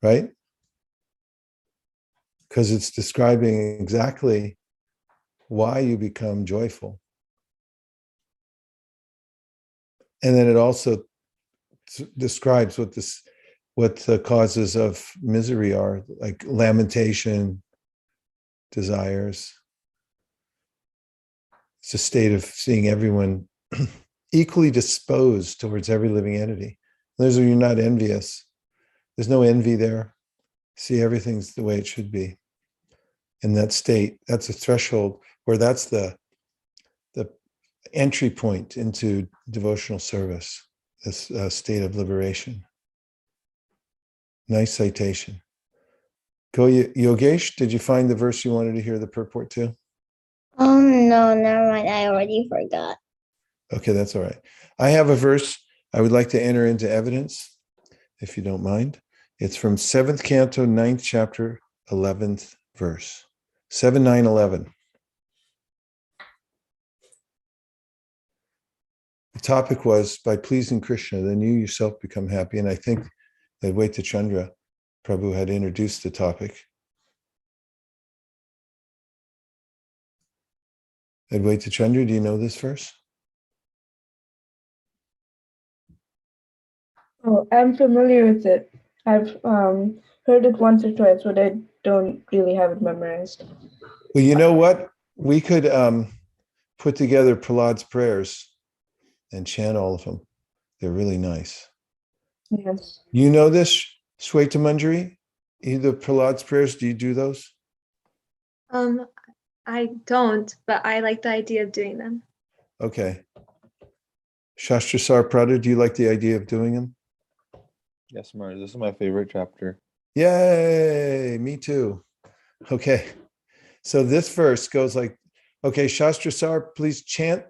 right? Because it's describing exactly why you become joyful. And then it also describes what the causes of misery are, like lamentation, desires. It's a state of seeing everyone equally disposed towards every living entity. Those are, you're not envious. There's no envy there. See, everything's the way it should be. In that state, that's a threshold, where that's the entry point into devotional service, this state of liberation. Nice citation. Go, Yogesh, did you find the verse you wanted to hear the purport to? No, never mind. I already forgot. Okay, that's all right. I have a verse I would like to enter into evidence, if you don't mind. It's from 7th Canto, 9th chapter, 11th verse. 7, 9, 11. The topic was, by pleasing Krishna, then you yourself become happy. And I think that Devotee Chandra Prabhu had introduced the topic. Devotee Chandra, do you know this verse? Oh, I'm familiar with it. I've heard it once or twice, but I don't really have it memorized. Well, you know what? We could put together Prahlad's prayers and chant all of them. They're really nice. Yes. You know this, Shweta Manjari? Either Prahlad's prayers, do you do those? I don't, but I like the idea of doing them. Okay. Shastrasar Prada, do you like the idea of doing them? Yes, Maharaj, this is my favorite chapter. Yay, me too. Okay. So this verse goes like, okay, Shastrasar, please chant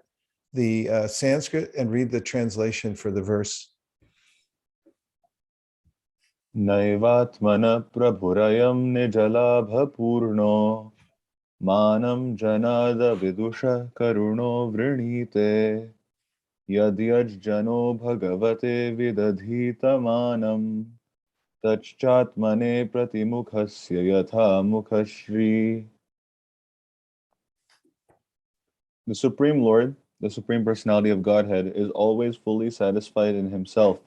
the Sanskrit and read the translation for the verse. Naivatmana prabhurayam nijalabha purno manam janada vidusha karuno vrinite yadyaj jano bhagavate vidadhita manam tachchatmane pratimukhasya yatha mukhashri. The Supreme Lord, the Supreme Personality of Godhead, is always fully satisfied in himself.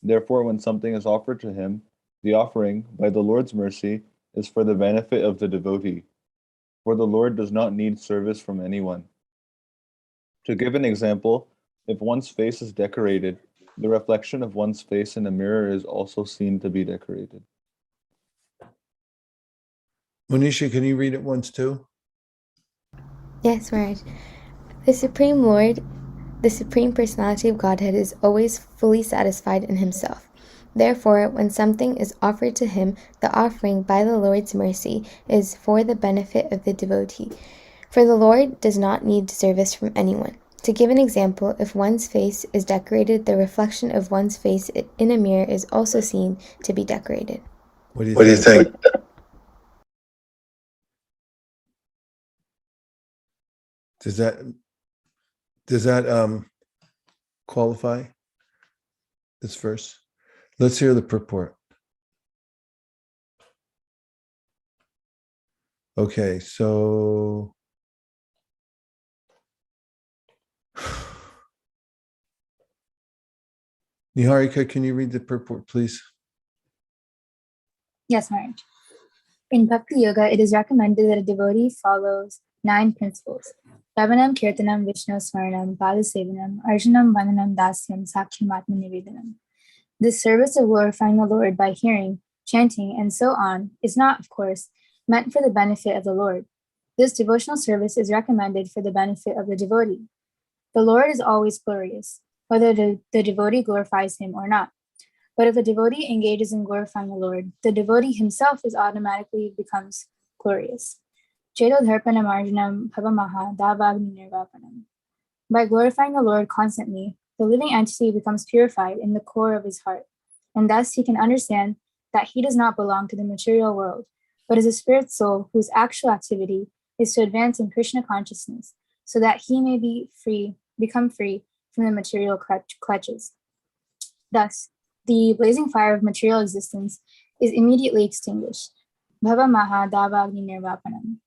Therefore, when something is offered to him, the offering, by the Lord's mercy, is for the benefit of the devotee. For the Lord does not need service from anyone. To give an example, if one's face is decorated, the reflection of one's face in a mirror is also seen to be decorated. Monisha, can you read it once too? Yes, Maharaj. The Supreme Lord, the Supreme Personality of Godhead, is always fully satisfied in himself. Therefore, when something is offered to him, the offering, by the Lord's mercy, is for the benefit of the devotee. For the Lord does not need service from anyone. To give an example, if one's face is decorated, the reflection of one's face in a mirror is also seen to be decorated. What do you think? Does that qualify this verse? Let's hear the purport. Okay, so Niharika, can you read the purport, please? Yes, Maharaj. In Bhakti Yoga, it is recommended that a devotee follows 9 principles. Ravanam, Kirtanam, Vishnu, Smaranam, Padasevanam, Arjanam, Vandanam, Dasyam, Sakhyam, Atma Nivedanam. This service of glorifying the Lord by hearing, chanting, and so on is not, of course, meant for the benefit of the Lord. This devotional service is recommended for the benefit of the devotee. The Lord is always glorious, whether the devotee glorifies him or not. But if the devotee engages in glorifying the Lord, the devotee himself automatically becomes glorious. Chetodharpanam arjanam bhavamaha davagni nirvapanam. By glorifying the Lord constantly, the living entity becomes purified in the core of his heart, and thus he can understand that he does not belong to the material world, but is a spirit soul whose actual activity is to advance in Krishna consciousness, so that he may become free from the material clutches. Thus, the blazing fire of material existence is immediately extinguished. Bhava maha davagni nirvapanam.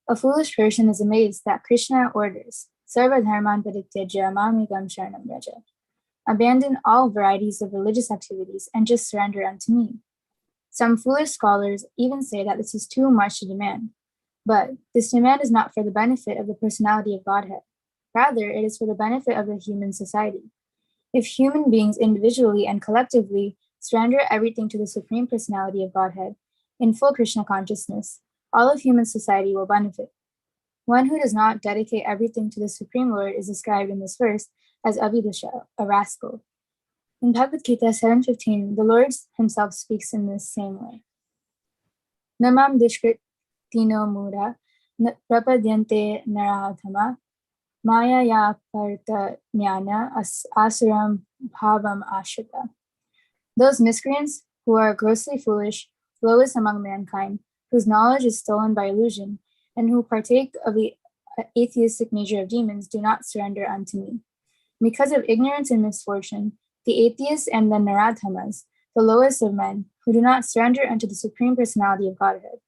A foolish person is amazed that Krishna orders, Sarva dharman parityajya mamekam sharanam vraja. Abandon all varieties of religious activities and just surrender unto me. Some foolish scholars even say that this is too much to demand. But this demand is not for the benefit of the personality of Godhead. Rather, it is for the benefit of the human society. If human beings individually and collectively surrender everything to the Supreme Personality of Godhead in full Krishna consciousness, all of human society will benefit. One who does not dedicate everything to the Supreme Lord is described in this verse as Abhidusha, a rascal. In Bhagavad Gita 7:15, the Lord himself speaks in this same way. Namam dishkrit tino mura prapadyante naradhama maya ya parta jnana asuram bhavam ashrita. Those miscreants who are grossly foolish, lowest among mankind, whose knowledge is stolen by illusion, and who partake of the atheistic nature of demons, do not surrender unto me. Because of ignorance and misfortune, the atheists and the Naradhamas, the lowest of men, who do not surrender unto the Supreme Personality of Godhead,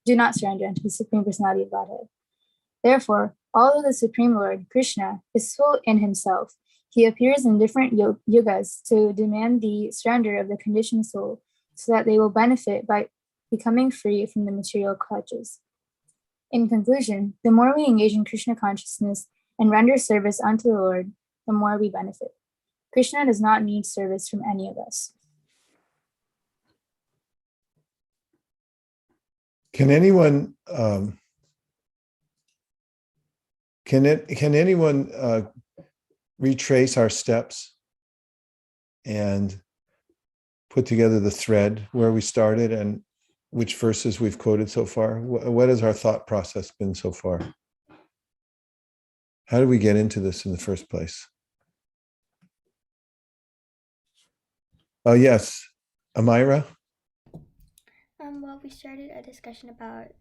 do not surrender unto the Supreme Personality of Godhead. Therefore, although the Supreme Lord, Krishna, is full in himself, he appears in different yugas to demand the surrender of the conditioned soul so that they will benefit by becoming free from the material clutches. In conclusion, the more we engage in Krishna consciousness and render service unto the Lord, the more we benefit. Krishna does not need service from any of us. Can anyone retrace our steps and put together the thread where we started and which verses we've quoted so far? What has our thought process been so far? How did we get into this in the first place? Oh, yes. Amira? Well, we started a discussion about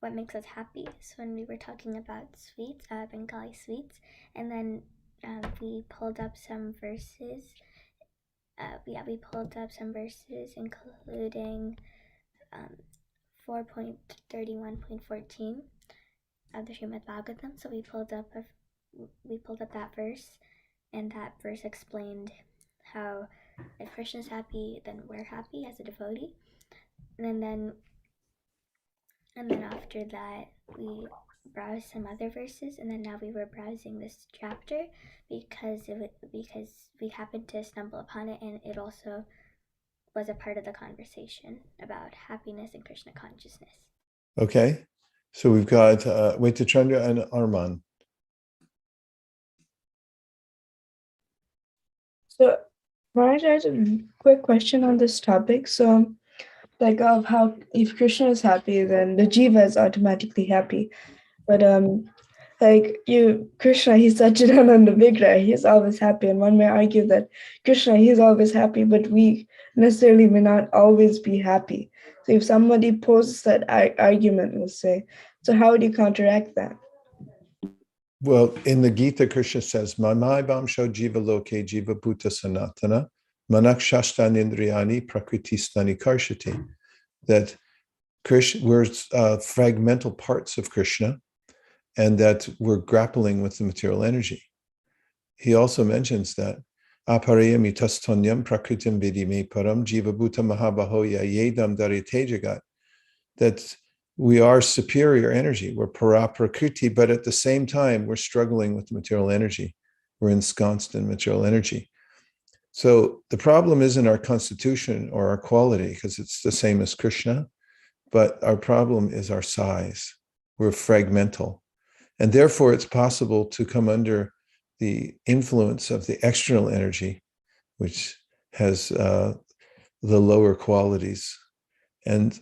what makes us happy. So when we were talking about sweets, Bengali sweets, and then we pulled up some verses. We pulled up some verses, including 4.31.14 of the Srimad Bhagavatam. So we pulled up that verse, and that verse explained how if Krishna's happy, then we're happy as a devotee. And then after that, we browsed some other verses, and then now we were browsing this chapter because we happened to stumble upon it, and it also was a part of the conversation about happiness and Krishna consciousness. Okay. So we've got Chandra and Arman. So, Maharaj, I had a quick question on this topic. So, like of how if Krishna is happy, then the jiva is automatically happy. But Krishna, he's Satchidananda Vigraha, he's always happy. And one may argue that Krishna, he's always happy, but we necessarily may not always be happy. So if somebody poses that argument, let's say, so how would you counteract that? Well, in the Gita, Krishna says, Mamai Bamsho Jiva Loke Jiva Bhuta Sanatana, Manak Shashtanindriyani Prakriti Karshati. That Krishna, we're fragmental parts of Krishna, and that we're grappling with the material energy. He also mentions that Aparayam itastonyam prakritim vidime param jiva bhuta mahabahoya yedam darite jagat, that we are superior energy, we're para prakriti, but at the same time, we're struggling with the material energy. We're ensconced in material energy. So the problem isn't our constitution or our quality, because it's the same as Krishna, but our problem is our size. We're fragmental. And therefore, it's possible to come under the influence of the external energy, which has the lower qualities. And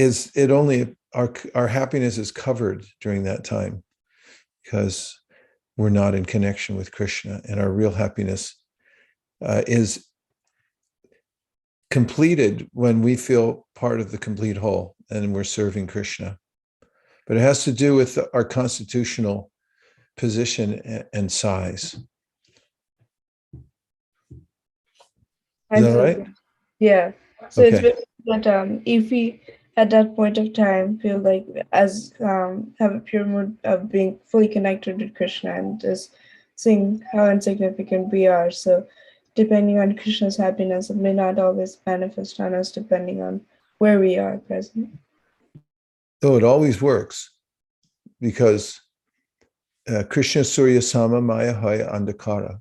our happiness is covered during that time because we're not in connection with Krishna, and our real happiness is completed when we feel part of the complete whole and we're serving Krishna. But it has to do with our constitutional position and size. Is that right? Yeah. So it's Okay. better that if we at that point of time feel like as have a pure mood of being fully connected with Krishna and just seeing how insignificant we are. So depending on Krishna's happiness, it may not always manifest on us depending on where we are present. So it always works because Krishna Surya Sama Maya Haya Andhakara.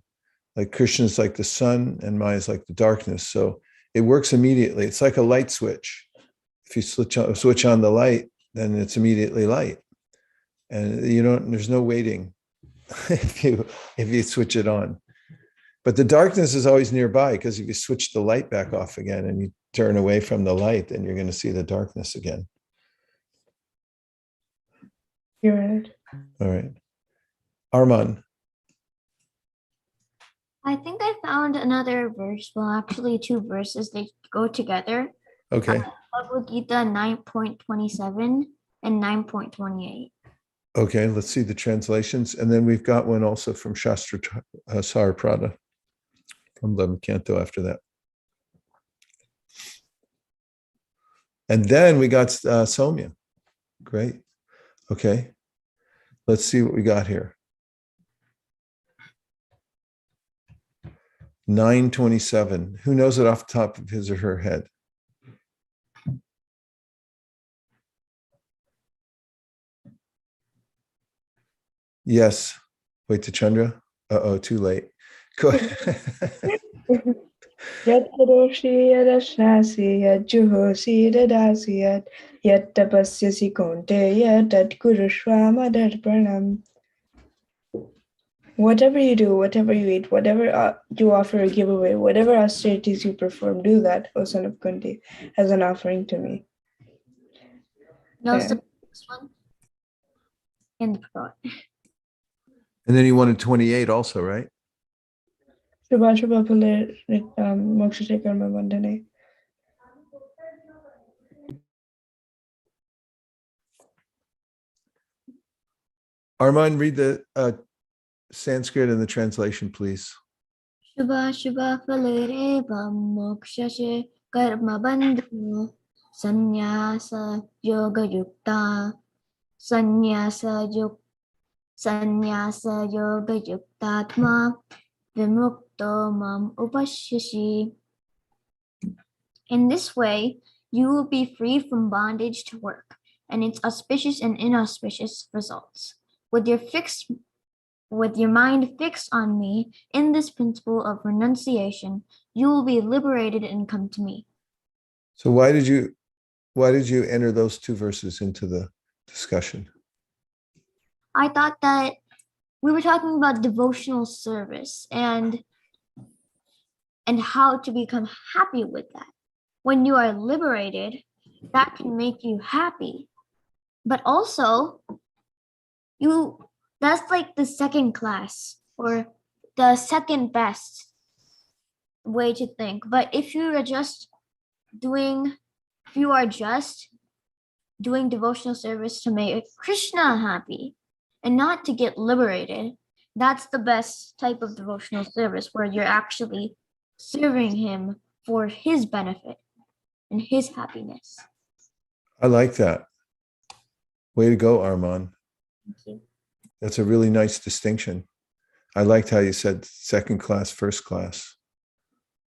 Like Krishna is like the sun and Maya is like the darkness. So it works immediately. It's like a light switch. If you switch on the light, then it's immediately light. And there's no waiting if you switch it on. But the darkness is always nearby, because if you switch the light back off again and you turn away from the light, then you're going to see the darkness again. You're right. All right. Arman. I think I found another verse. Well, actually, two verses. They go together. Okay. Bhagavad Gita 9.27 and 9.28. Okay, let's see the translations. And then we've got one also from Shastra Saraprada, from the canto after that. And then we got Somya. Great. Okay. Let's see what we got here. 927. Who knows it off the top of his or her head? Yes. Wait to Chandra. Uh-oh, too late. Go ahead. Yat karoshi yadashnasi yat juhosi dadasi yat tapasyasi konteya tat kurushva madarpanam. Whatever you do, whatever you eat, whatever you offer or give away, whatever austerities you perform, do that, O son of Kunti, as an offering to me. No, so this one. And And then you wanted 28 also, right? Shubha Shubha Phale Moksha Karma Bandhane. Arman, read the Sanskrit and the translation, please. Shubha Shubha Phalere Moksha Karma Bandhane Sannyasa Yoga Yukta Sannyasa Yoga Yuktatma Vimukto Mam Upashishi. In this way, you will be free from bondage to work and its auspicious and inauspicious results. With your mind fixed on me in this principle of renunciation, you will be liberated and come to me. So why did you enter those two verses into the discussion? I thought that we were talking about devotional service and how to become happy with that. When you are liberated, that can make you happy. But also, that's like the second class or the second best way to think. But if you are just doing devotional service to make Krishna happy and not to get liberated, that's the best type of devotional service, where you're actually serving him for his benefit and his happiness. I like that. Way to go, Arman. Thank you. That's a really nice distinction. I liked how you said second class, first class.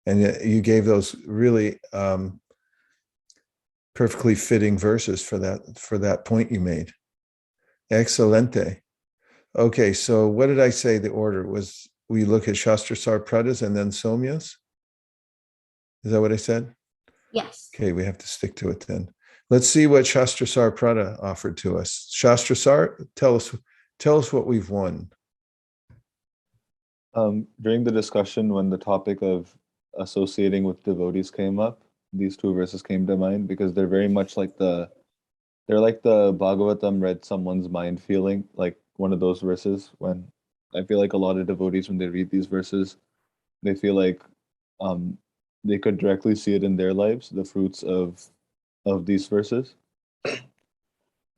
And you gave those really perfectly fitting verses for that point you made. Excelente. Okay, so what did I say the order was? We look at Shastra Sarpradas and then Somyas? Is that what I said? Yes. Okay, we have to stick to it then. Let's see what Shastra Sarprada offered to us. Shastra Sar, tell us what we've won. During the discussion, when the topic of associating with devotees came up, these two verses came to mind, because they're very much like the Bhagavatam read someone's mind feeling, like one of those verses. When I feel like a lot of devotees, when they read these verses, they feel like they could directly see it in their lives, the fruits of these verses.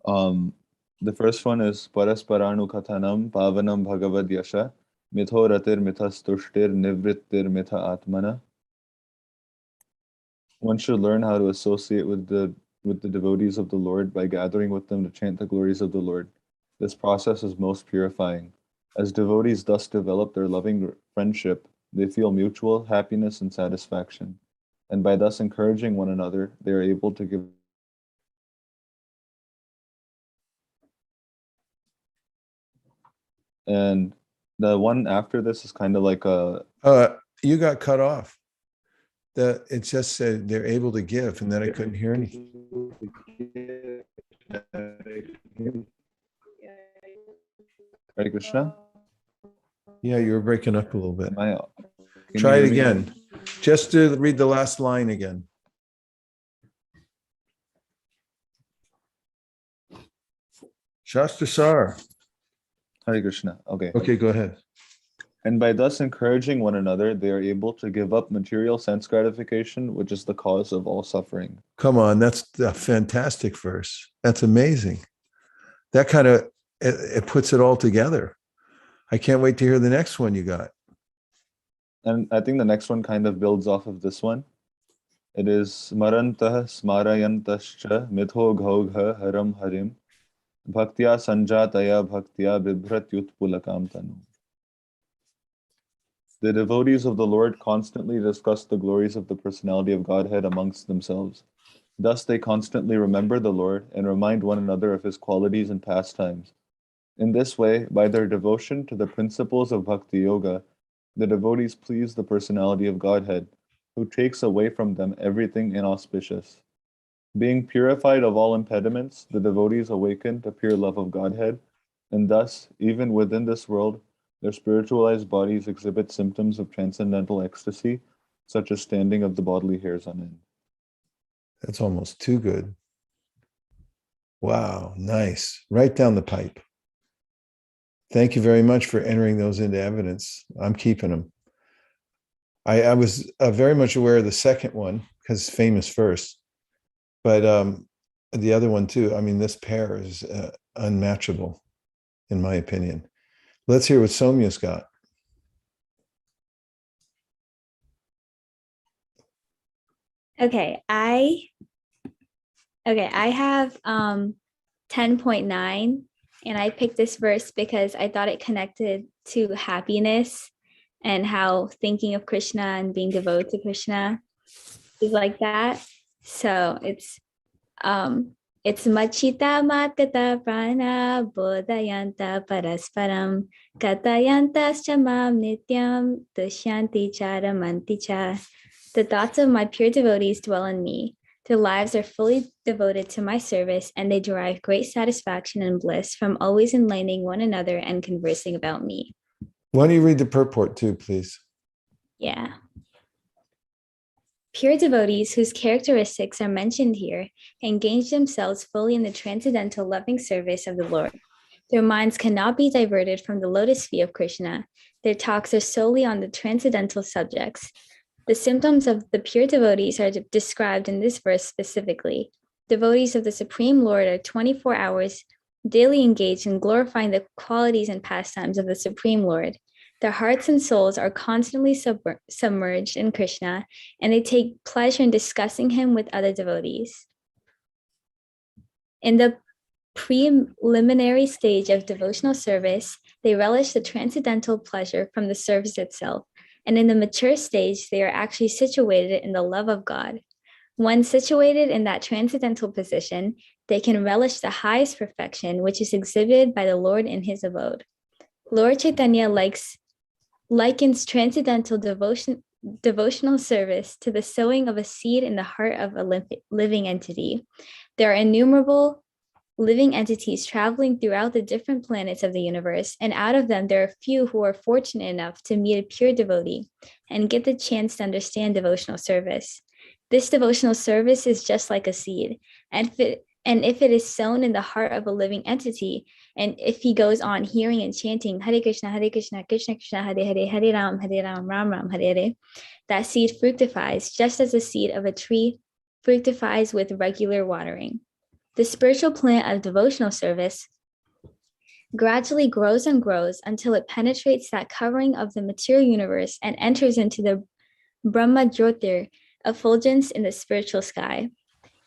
The first one is Parasparanu Kathanam Pavanam Bhagavad Yasha Mitho Ratir Mithas Tushtir Nivrittir Mitha Atmana. One should learn how to associate with the devotees of the Lord by gathering with them to chant the glories of the Lord. This process is most purifying. As devotees thus develop their loving friendship, they feel mutual happiness and satisfaction. And by thus encouraging one another, they are able to give. And the one after this is kind of like a. You got cut off. It just said they're able to give, and then I couldn't hear anything. Hare Krishna? Yeah, you were breaking up a little bit. Can Try you it hear me? again. Just to read the last line again. Shastra Sar. Hare Krishna. Okay. Okay, go ahead. And by thus encouraging one another, they are able to give up material sense gratification, which is the cause of all suffering. Come on, that's a fantastic verse. That's amazing. That kind of, it puts it all together. I can't wait to hear the next one you got. And I think the next one kind of builds off of this one. It is smarantah smarayantascha mitho ghaugha haram harim bhaktya sanjataya bhaktya bibhratyutpulakam tanu. The devotees of the Lord constantly discuss the glories of the personality of Godhead amongst themselves. Thus they constantly remember the Lord and remind one another of his qualities and pastimes. In this way, by their devotion to the principles of Bhakti Yoga, the devotees please the personality of Godhead, who takes away from them everything inauspicious. Being purified of all impediments, the devotees awaken to pure love of Godhead, and thus, even within this world, their spiritualized bodies exhibit symptoms of transcendental ecstasy, such as standing of the bodily hairs on end. That's almost too good. Wow, nice. Right down the pipe. Thank you very much for entering those into evidence. I'm keeping them. I was very much aware of the second one because it's famous first, but the other one too. I mean, this pair is unmatchable, in my opinion. Let's hear what Somya's got. Okay, I have 10.9, and I picked this verse because I thought it connected to happiness and how thinking of Krishna and being devoted to Krishna is like that. So it's machita matkata prana bodhayanta parasparam katayantas chamam nityam dusyanti charamanti cha. The thoughts of my pure devotees dwell in me. Their lives are fully devoted to my service, and they derive great satisfaction and bliss from always enlightening one another and conversing about me. Why don't you read the purport too, please? Yeah. Pure devotees whose characteristics are mentioned here engage themselves fully in the transcendental loving service of the Lord. Their minds cannot be diverted from the lotus feet of Krishna. Their talks are solely on the transcendental subjects. The symptoms of the pure devotees are described in this verse specifically. Devotees of the Supreme Lord are 24 hours daily engaged in glorifying the qualities and pastimes of the Supreme Lord. Their hearts and souls are constantly submerged in Krishna, and they take pleasure in discussing him with other devotees. In the preliminary stage of devotional service, they relish the transcendental pleasure from the service itself. And in the mature stage, they are actually situated in the love of God. When situated in that transcendental position, they can relish the highest perfection, which is exhibited by the Lord in his abode. Lord Chaitanya likens transcendental devotional service to the sowing of a seed in the heart of a living entity. There are innumerable living entities traveling throughout the different planets of the universe, and out of them, there are few who are fortunate enough to meet a pure devotee and get the chance to understand devotional service. This devotional service is just like a seed, and if it is sown in the heart of a living entity, and if he goes on hearing and chanting Hare Krishna, Krishna Krishna, Hare Hare, Hare Ram, Ram Ram, Hare Hare, that seed fructifies just as the seed of a tree fructifies with regular watering. The spiritual plant of devotional service gradually grows and grows until it penetrates that covering of the material universe and enters into the Brahma Jyotir, effulgence in the spiritual sky.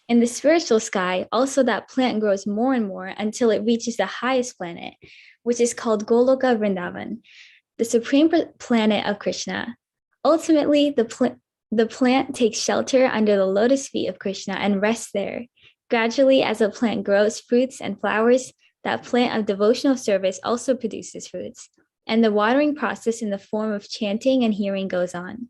In the spiritual sky, also that plant grows more and more until it reaches the highest planet, which is called Goloka Vrindavan, the supreme planet of Krishna. Ultimately, the plant takes shelter under the lotus feet of Krishna and rests there. Gradually, as a plant grows fruits and flowers, that plant of devotional service also produces fruits, and the watering process in the form of chanting and hearing goes on.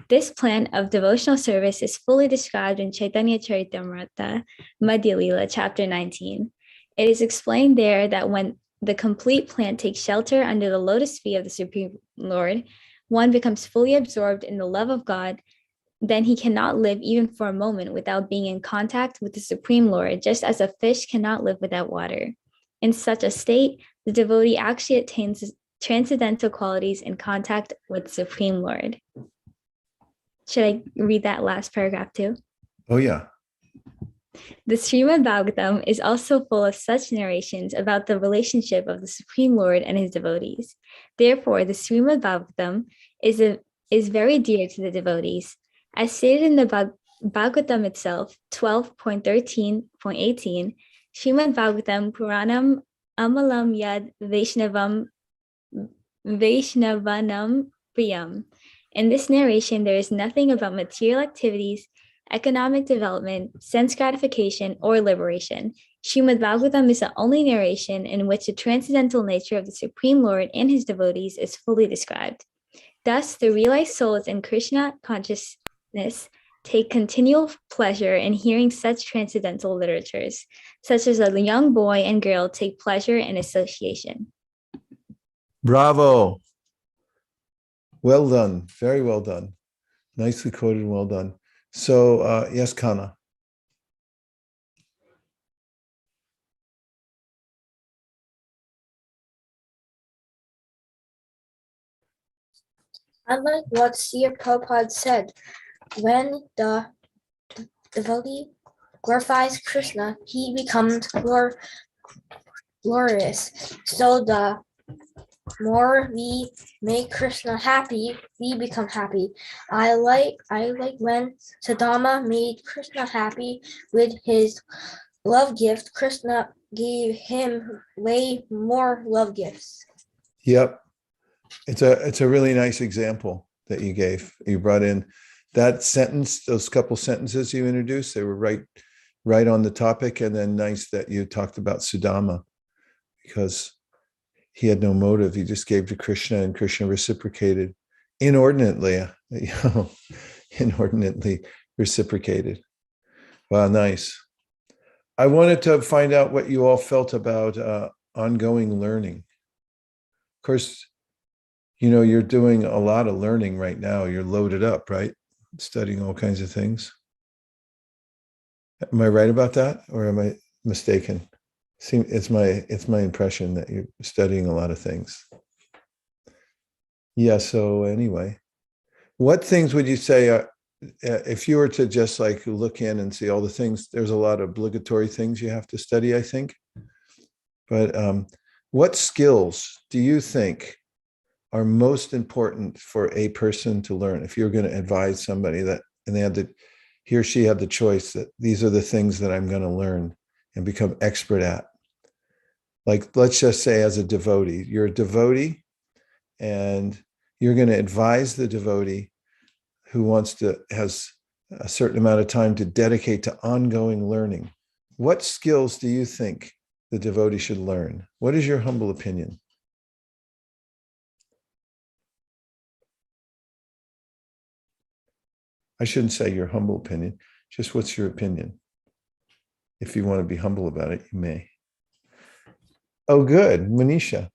This plant of devotional service is fully described in Chaitanya Charitamrita, Madhya Lila, chapter 19. It is explained there that when the complete plant takes shelter under the lotus feet of the Supreme Lord, one becomes fully absorbed in the love of God. Then he cannot live even for a moment without being in contact with the Supreme Lord, just as a fish cannot live without water. In such a state, the devotee actually attains transcendental qualities in contact with the Supreme Lord. Should I read that last paragraph too? Oh, yeah. The Srimad Bhagavatam is also full of such narrations about the relationship of the Supreme Lord and his devotees. Therefore, the Srimad Bhagavatam is very dear to the devotees. As stated in the Bhagavatam itself, 12.13.18, Srimad Bhagavatam Puranam Amalam Yad Vaishnavanam Priyam. In this narration, there is nothing about material activities, economic development, sense gratification, or liberation. Srimad Bhagavatam is the only narration in which the transcendental nature of the Supreme Lord and his devotees is fully described. Thus, the realized souls in Krishna consciousness take continual pleasure in hearing such transcendental literatures, such as a young boy and girl take pleasure in association. Bravo. Well done. Very well done. Nicely quoted and well done. So, yes, Kana. I like what Sri Prabhupada said. When the devotee glorifies Krishna, he becomes glorious. So the more we make Krishna happy, we become happy. I like when Sadama made Krishna happy with his love gift. Krishna gave him way more love gifts. Yep. It's a really nice example that you gave. You brought in that sentence, those couple sentences you introduced, they were right on the topic. And then nice that you talked about Sudama, because he had no motive. He just gave to Krishna and Krishna reciprocated inordinately, inordinately reciprocated. Wow, nice. I wanted to find out what you all felt about ongoing learning. Of course, you know, you're doing a lot of learning right now. You're loaded up, right? Studying all kinds of things. Am I right about that, or am I mistaken? It's my impression that you're studying a lot of things. Yeah. So anyway, what things would you say if you were to just like look in and see all the things? There's a lot of obligatory things you have to study, I think. But what skills do you think are most important for a person to learn? If you're going to advise somebody that, and he or she had the choice that these are the things that I'm going to learn and become expert at. Like, let's just say as a devotee, you're a devotee and you're going to advise the devotee who has a certain amount of time to dedicate to ongoing learning. What skills do you think the devotee should learn? What is your humble opinion? I shouldn't say your humble opinion, just what's your opinion? If you want to be humble about it, you may. Oh, good. Manisha.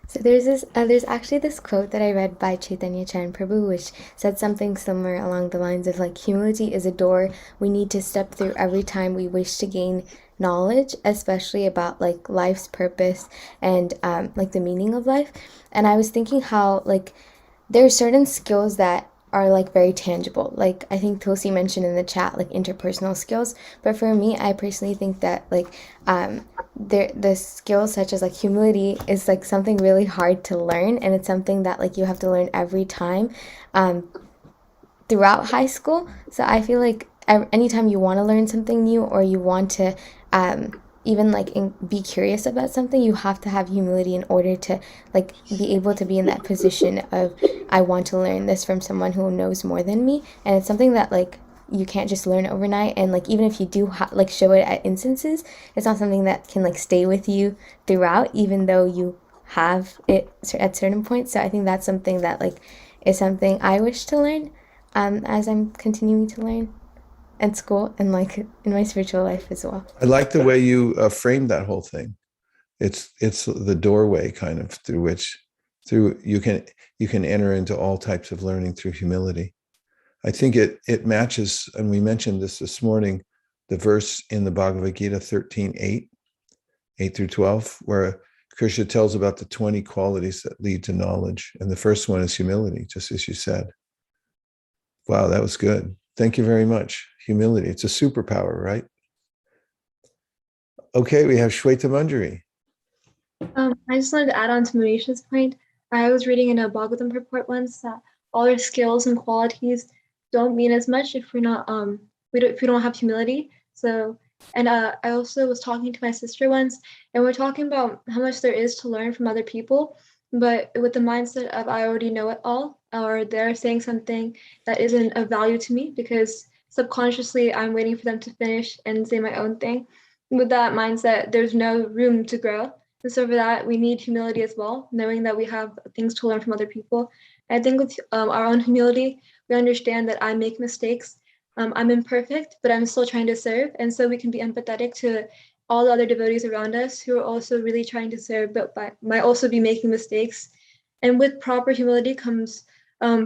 So there's actually this quote that I read by Chaitanya Charan Prabhu, which said something similar along the lines of like, humility is a door we need to step through every time we wish to gain knowledge, especially about like life's purpose and like the meaning of life. And I was thinking how like there are certain skills that are like very tangible. Like I think Tulsi mentioned in the chat, like interpersonal skills. But for me, I personally think that like the skills such as like humility is like something really hard to learn, and it's something that like you have to learn every time. throughout high school. So I feel like anytime you want to learn something new or you want to even like be curious about something, you have to have humility in order to like be able to be in that position of I want to learn this from someone who knows more than me. And it's something that like you can't just learn overnight, and like even if you do like show it at instances, it's not something that can like stay with you throughout, even though you have it at certain points. So I think that's something that like is something I wish to learn as I'm continuing to learn at school and like in my spiritual life as well. I like the way you framed that whole thing. It's the doorway kind of through you can enter into all types of learning through humility. I think it matches, and we mentioned this morning, the verse in the Bhagavad Gita 13:8, 8 through 12, where Krishna tells about the 20 qualities that lead to knowledge. And the first one is humility, just as you said. Wow, that was good. Thank you very much. Humility, it's a superpower, right? Okay, we have Shweta Manjari. I just wanted to add on to Manisha's point. I was reading in a Bhagavatam report once that all our skills and qualities don't mean as much if we're not if we don't have humility. So, and I also was talking to my sister once, and we're talking about how much there is to learn from other people, but with the mindset of I already know it all, or they're saying something that isn't of value to me because subconsciously I'm waiting for them to finish and say my own thing. With that mindset, there's no room to grow. And so for that, we need humility as well, knowing that we have things to learn from other people. And I think with our own humility, we understand that I make mistakes. I'm imperfect, but I'm still trying to serve. And so we can be empathetic to all the other devotees around us who are also really trying to serve, but might also be making mistakes. And with proper humility comes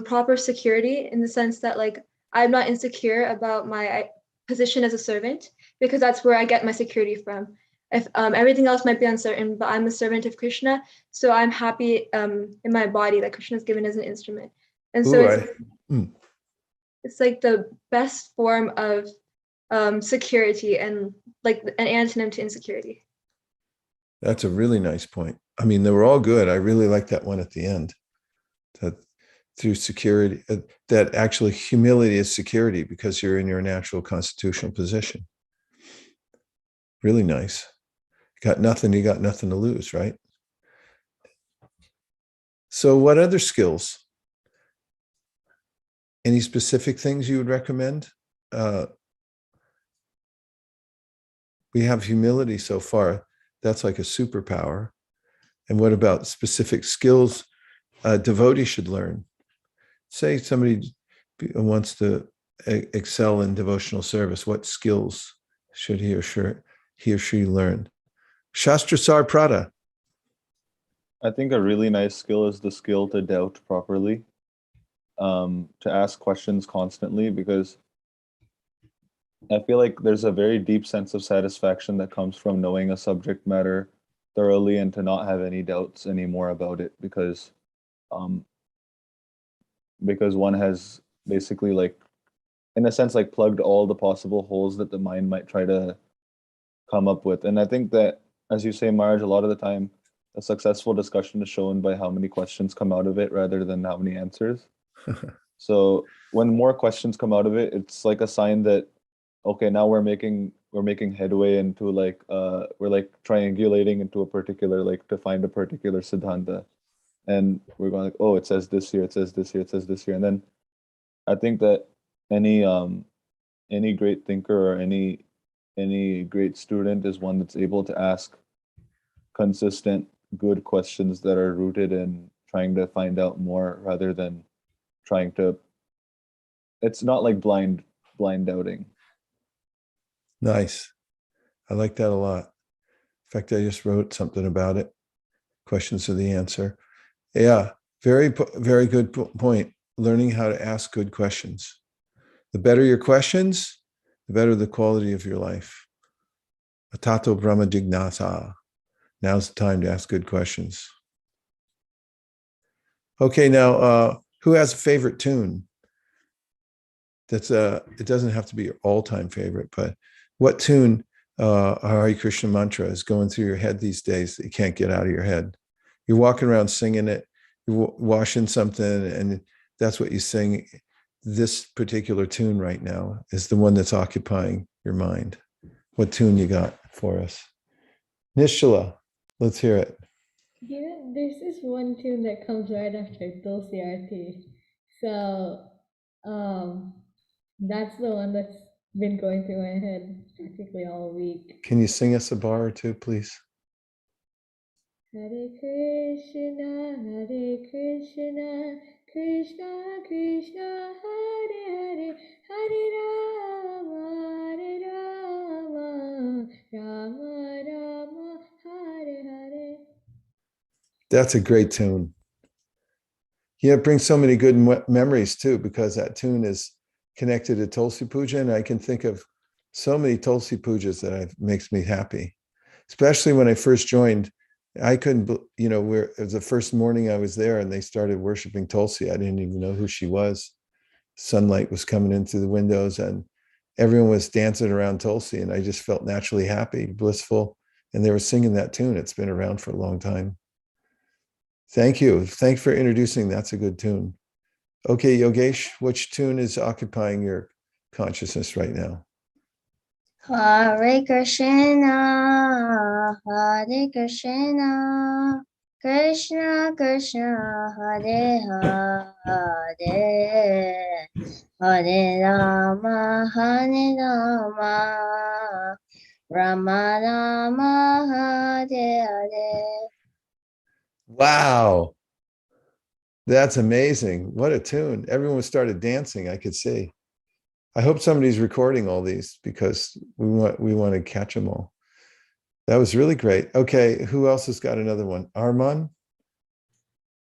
proper security, in the sense that like I'm not insecure about my position as a servant, because that's where I get my security from. If everything else might be uncertain, but I'm a servant of Krishna, so I'm happy in my body that Krishna has given as an instrument. And so it's like the best form of security and like an antonym to insecurity. That's a really nice point. I mean, they were all good. I really like that one at the end. That through security, that actually humility is security because you're in your natural constitutional position. Really nice. You got nothing to lose, right? So what other skills? Any specific things you would recommend? We have humility so far. That's like a superpower. And what about specific skills a devotee should learn? Say somebody wants to excel in devotional service. What skills should he or she learn? Shastrasar Prada. I think a really nice skill is the skill to doubt properly, to ask questions constantly, because I feel like there's a very deep sense of satisfaction that comes from knowing a subject matter thoroughly and to not have any doubts anymore about it, because one has basically, like, in a sense, like plugged all the possible holes that the mind might try to come up with. And I think that, as you say, Marge, a lot of the time a successful discussion is shown by how many questions come out of it rather than how many answers. So when more questions come out of it, it's like a sign that, okay, now we're making headway into like we're like triangulating into a particular, like, to find a particular siddhanta, and we're going like, oh, it says this here, it says this here, it says this here. And then I think that any great thinker or any great student is one that's able to ask consistent, good questions that are rooted in trying to find out more rather than trying to. It's not like blind doubting. Nice. I like that a lot. In fact, I just wrote something about it. Questions are the answer. Yeah, very good point. Learning how to ask good questions. The better your questions, the better the quality of your life. Atato Brahma Jignasa. Now's the time to ask good questions. Okay, now, who has a favorite tune? That's it doesn't have to be your all-time favorite, but what tune, Hare Krishna mantra, is going through your head these days that you can't get out of your head? You're walking around singing it, you're washing something, and that's what you sing. this particular tune right now is the one that's occupying your mind. What tune you got for us? Nishala, let's hear it. Yeah, there's this one tune that comes right after Dulce RT. So, that's the one that's been going through my head practically all week. Can you sing us a bar or two, please? Hare Krishna, Krishna Krishna, Hare Hare, Hare Rama, Rama Rama, Hare Hare. That's a great tune. Yeah, it brings so many good memories too, because that tune is connected to Tulsi Puja, and I can think of so many Tulsi Pujas that makes me happy. Especially when I first joined, I couldn't, it was the first morning I was there and they started worshiping Tulsi. I didn't even know who she was. Sunlight was coming in through the windows and everyone was dancing around Tulsi, and I just felt naturally happy, blissful, and they were singing that tune. It's been around for a long time. Thank you. Thanks for introducing. That's a good tune. Okay, Yogesh, which tune is occupying your consciousness right now? Hare Krishna, Hare Krishna, Krishna Krishna, Hare Hare, Hare Rama, Rama Rama, Hare Hare. Wow. That's amazing. What a tune. Everyone started dancing, I could see. I hope somebody's recording all these because we want to catch them all. That was really great. Okay, who else has got another one? Arman?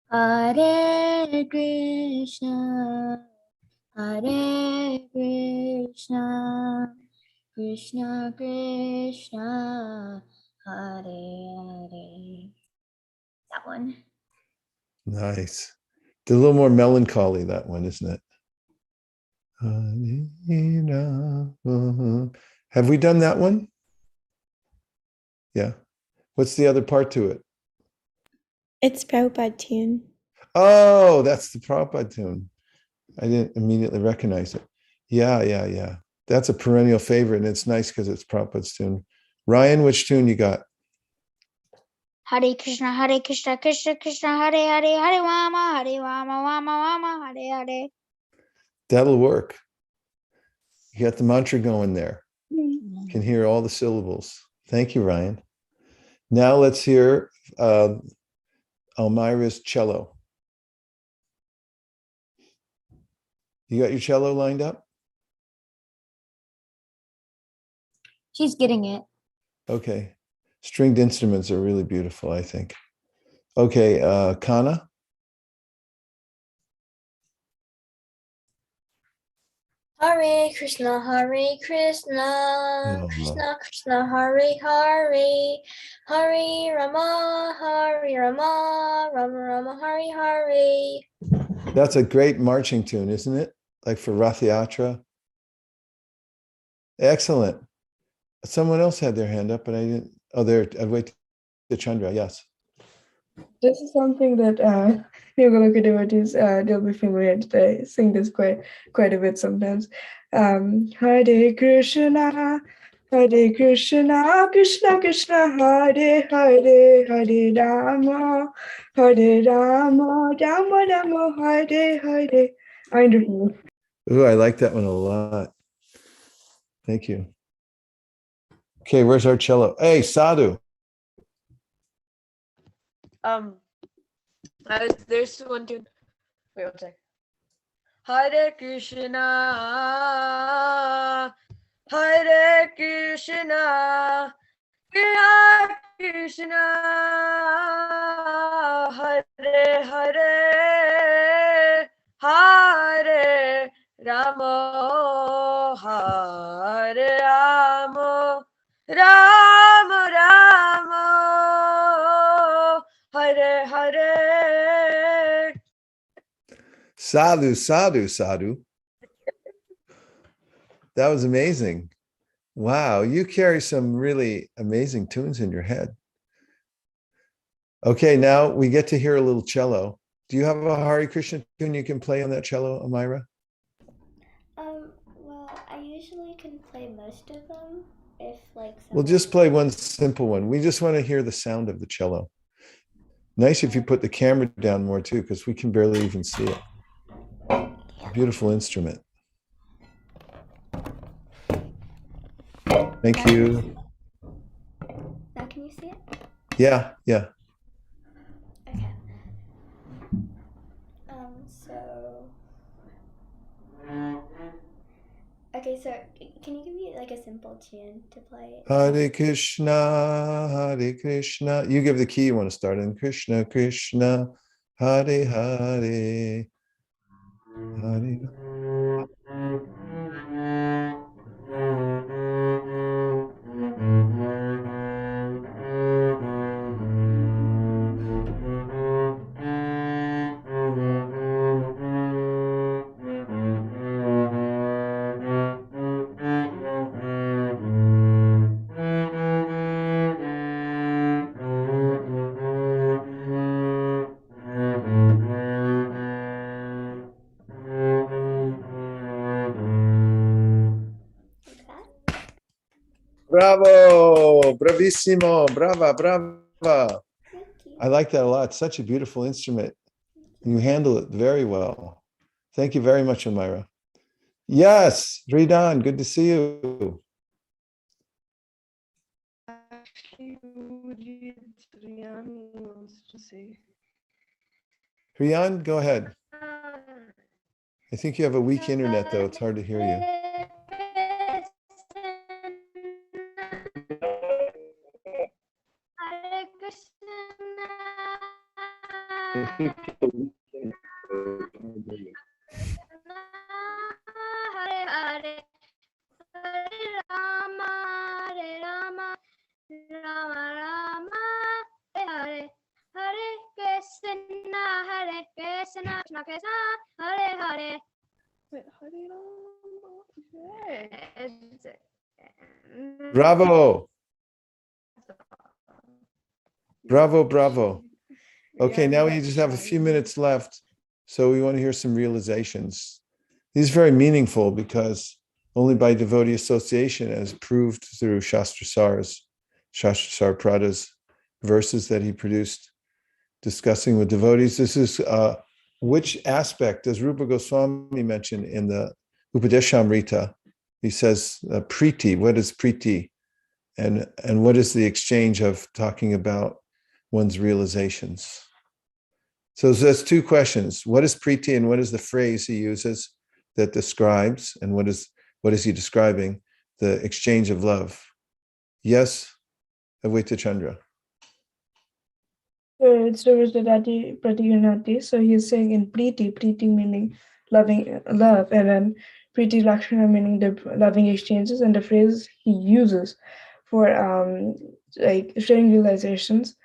Hare Krishna, Hare Krishna, Krishna Krishna, Hare Hare. That one. Nice. A little more melancholy, that one, isn't it? Have we done that one? Yeah. What's the other part to it? It's Prabhupada tune. Oh, that's the Prabhupada tune. I didn't immediately recognize it. Yeah. That's a perennial favorite, and it's nice because it's Prabhupada's tune. Ryan, which tune you got? Hare Krishna, Krishna Krishna, Hare Hare, Hare Rama, Rama, Hare Hare. That'll work. You got the mantra going there. You can hear all the syllables. Thank you, Ryan. Now let's hear Elmira's cello. You got your cello lined up? She's getting it. Okay. Stringed instruments are really beautiful, I think. Okay, Kana? Hare Krishna, Krishna Krishna, Hare Hare, Hare Rama, Rama Rama, Hare Hare. That's a great marching tune, isn't it? Like for Rath Yatra. Excellent. Someone else had their hand up, but I didn't. Oh, there. I'd wait to Chandra. Yes. This is something that Yoga devotees they'll be familiar. They sing this quite a bit sometimes. Hare Krishna, Hare Krishna, Krishna Krishna, Hare Hare, Hare Rama, Rama Rama, Hare Hare. Wonderful. Ooh, I like that one a lot. Thank you. Okay, where's our cello? Hey, Sadhu. There's one tune. Wait one sec. Hare Krishna, Hare Krishna, Krishna Krishna, Hare Hare, Hare Rama, Hare Rama, Rama Rama, Hare Hare. Sadhu, sadhu, sadhu. That was amazing. Wow, you carry some really amazing tunes in your head. Okay, now we get to hear a little cello. Do you have a Hare Krishna tune you can play on that cello, Amira? most of them. If like We'll just play one simple one. We just want to hear the sound of the cello. Nice if you put the camera down more too, because we can barely even see it. Beautiful instrument. Thank you. Now can you see it? Yeah, yeah. Okay. So. Okay, so can you give me like a simple tune to play? Hare Krishna, Hare Krishna. You give the key you want to start in. Krishna, Krishna, Hare Hare. Hare. Bravo, bravissimo, brava, brava. I like that a lot. Such a beautiful instrument. You handle it very well. Thank you very much, Amira. Yes, Ridan, good to see you. Rian, go ahead. I think you have a weak internet, though. It's hard to hear you. Hare Krishna. Hare Hare. Hare Rama. Hare Rama. Rama Rama. Hare Hare. Hare Krishna. Hare Krishna. Krishna Krishna. Hare Hare. Bravo. Bravo, bravo. Okay, now we just have a few minutes left. So we want to hear some realizations. These are very meaningful because only by devotee association, as proved through Shastra Sar Prada's verses that he produced, discussing with devotees. This is which aspect does Rupa Goswami mention in the Upadeshamrita? He says priti. What is priti? And what is the exchange of talking about one's realizations? So there's two questions. What is priti and what is the phrase he uses that describes, and what is he describing? The exchange of love. Yes, Advaita Chandra. It's Devotee Pratyunati. So he's saying in Priti meaning loving love, and then Priti Lakshana meaning the loving exchanges, and the phrase he uses for like sharing realizations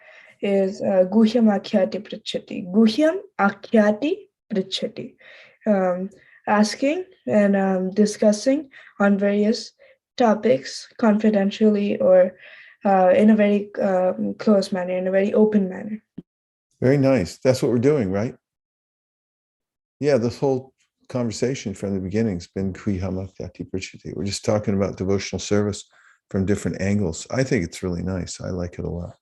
is Guhyam Akhyati Prichati. Guhyam Akhyati Prichati. Asking and discussing on various topics confidentially or in a very close manner, in a very open manner. Very nice. That's what we're doing, right? Yeah, this whole conversation from the beginning has been Krihamakti Prichati. We're just talking about devotional service from different angles. I think it's really nice. I like it a lot.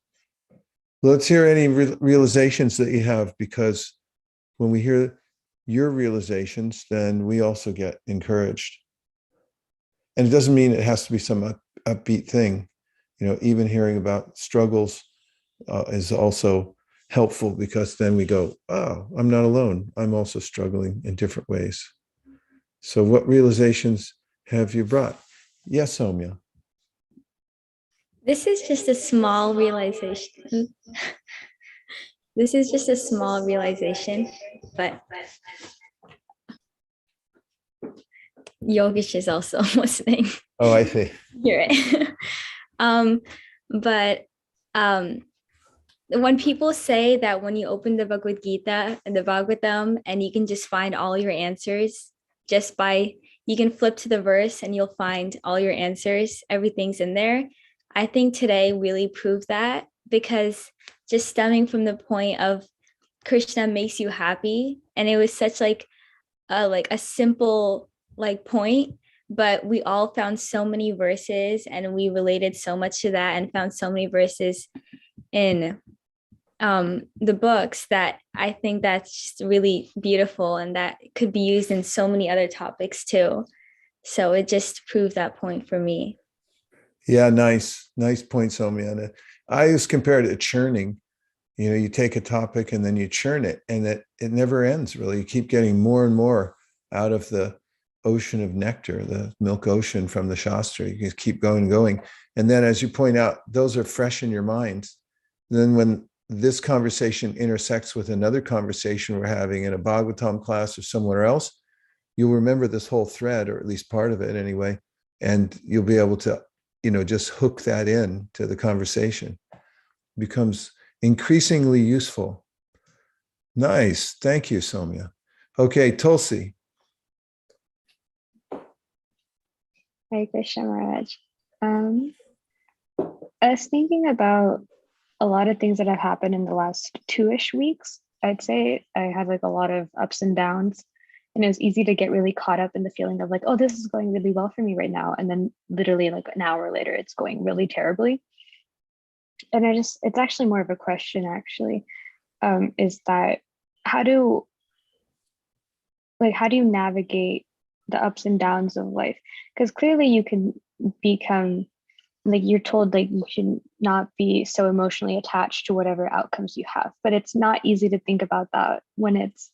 Let's hear any realizations that you have, because when we hear your realizations, then we also get encouraged. And it doesn't mean it has to be some upbeat thing. You know, even hearing about struggles is also helpful, because then we go, oh, I'm not alone. I'm also struggling in different ways. So what realizations have you brought? Yes, Soumya. This is just a small realization. This is just a small realization, but Yogesh is also listening. Oh, I see. Hear it. But when people say that when you open the Bhagavad Gita and the Bhagavatam and you can just find all your answers just by, you can flip to the verse and you'll find all your answers, everything's in there. I think today really proved that, because just stemming from the point of Krishna makes you happy, and it was such like a simple like point, but we all found so many verses and we related so much to that and found so many verses in the books that I think that's just really beautiful and that could be used in so many other topics too. So it just proved that point for me. Yeah, nice point, Soumya. I always compare it to churning. You know, you take a topic and then you churn it, and it never ends, really. You keep getting more and more out of the ocean of nectar, the milk ocean from the Shastra. You just keep going and going. And then, as you point out, those are fresh in your mind. Then when this conversation intersects with another conversation we're having in a Bhagavatam class or somewhere else, you'll remember this whole thread, or at least part of it anyway, and you'll be able to, just hook that in to the conversation. It becomes increasingly useful. Nice. Thank you, Soumya. Okay, Tulsi. Hare Krishna Maharaj. I was thinking about a lot of things that have happened in the last 2-ish weeks. I'd say I had like a lot of ups and downs, and it was easy to get really caught up in the feeling of like, oh, this is going really well for me right now. And then literally like an hour later, it's going really terribly. And it's actually more of a question actually, is that how do you navigate the ups and downs of life? Because clearly you can become, like you're told like you should not be so emotionally attached to whatever outcomes you have, but it's not easy to think about that when it's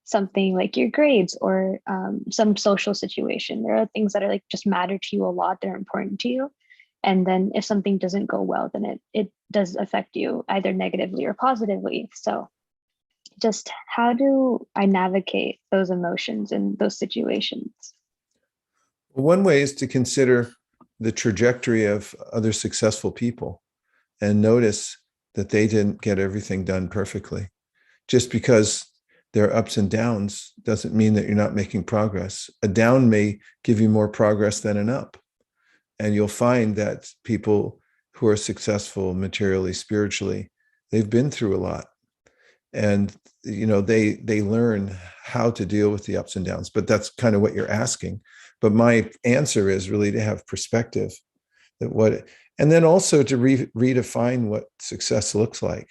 something like your grades or some social situation. There are things that are like just matter to you a lot, they're important to you. And then if something doesn't go well, then it does affect you either negatively or positively. So just how do I navigate those emotions in those situations? One way is to consider the trajectory of other successful people and notice that they didn't get everything done perfectly. Just because there are ups and downs doesn't mean that you're not making progress. A down may give you more progress than an up. And you'll find that people who are successful materially, spiritually, they've been through a lot. And they learn how to deal with the ups and downs. But that's kind of what you're asking. But my answer is really to have perspective, and then also to redefine what success looks like.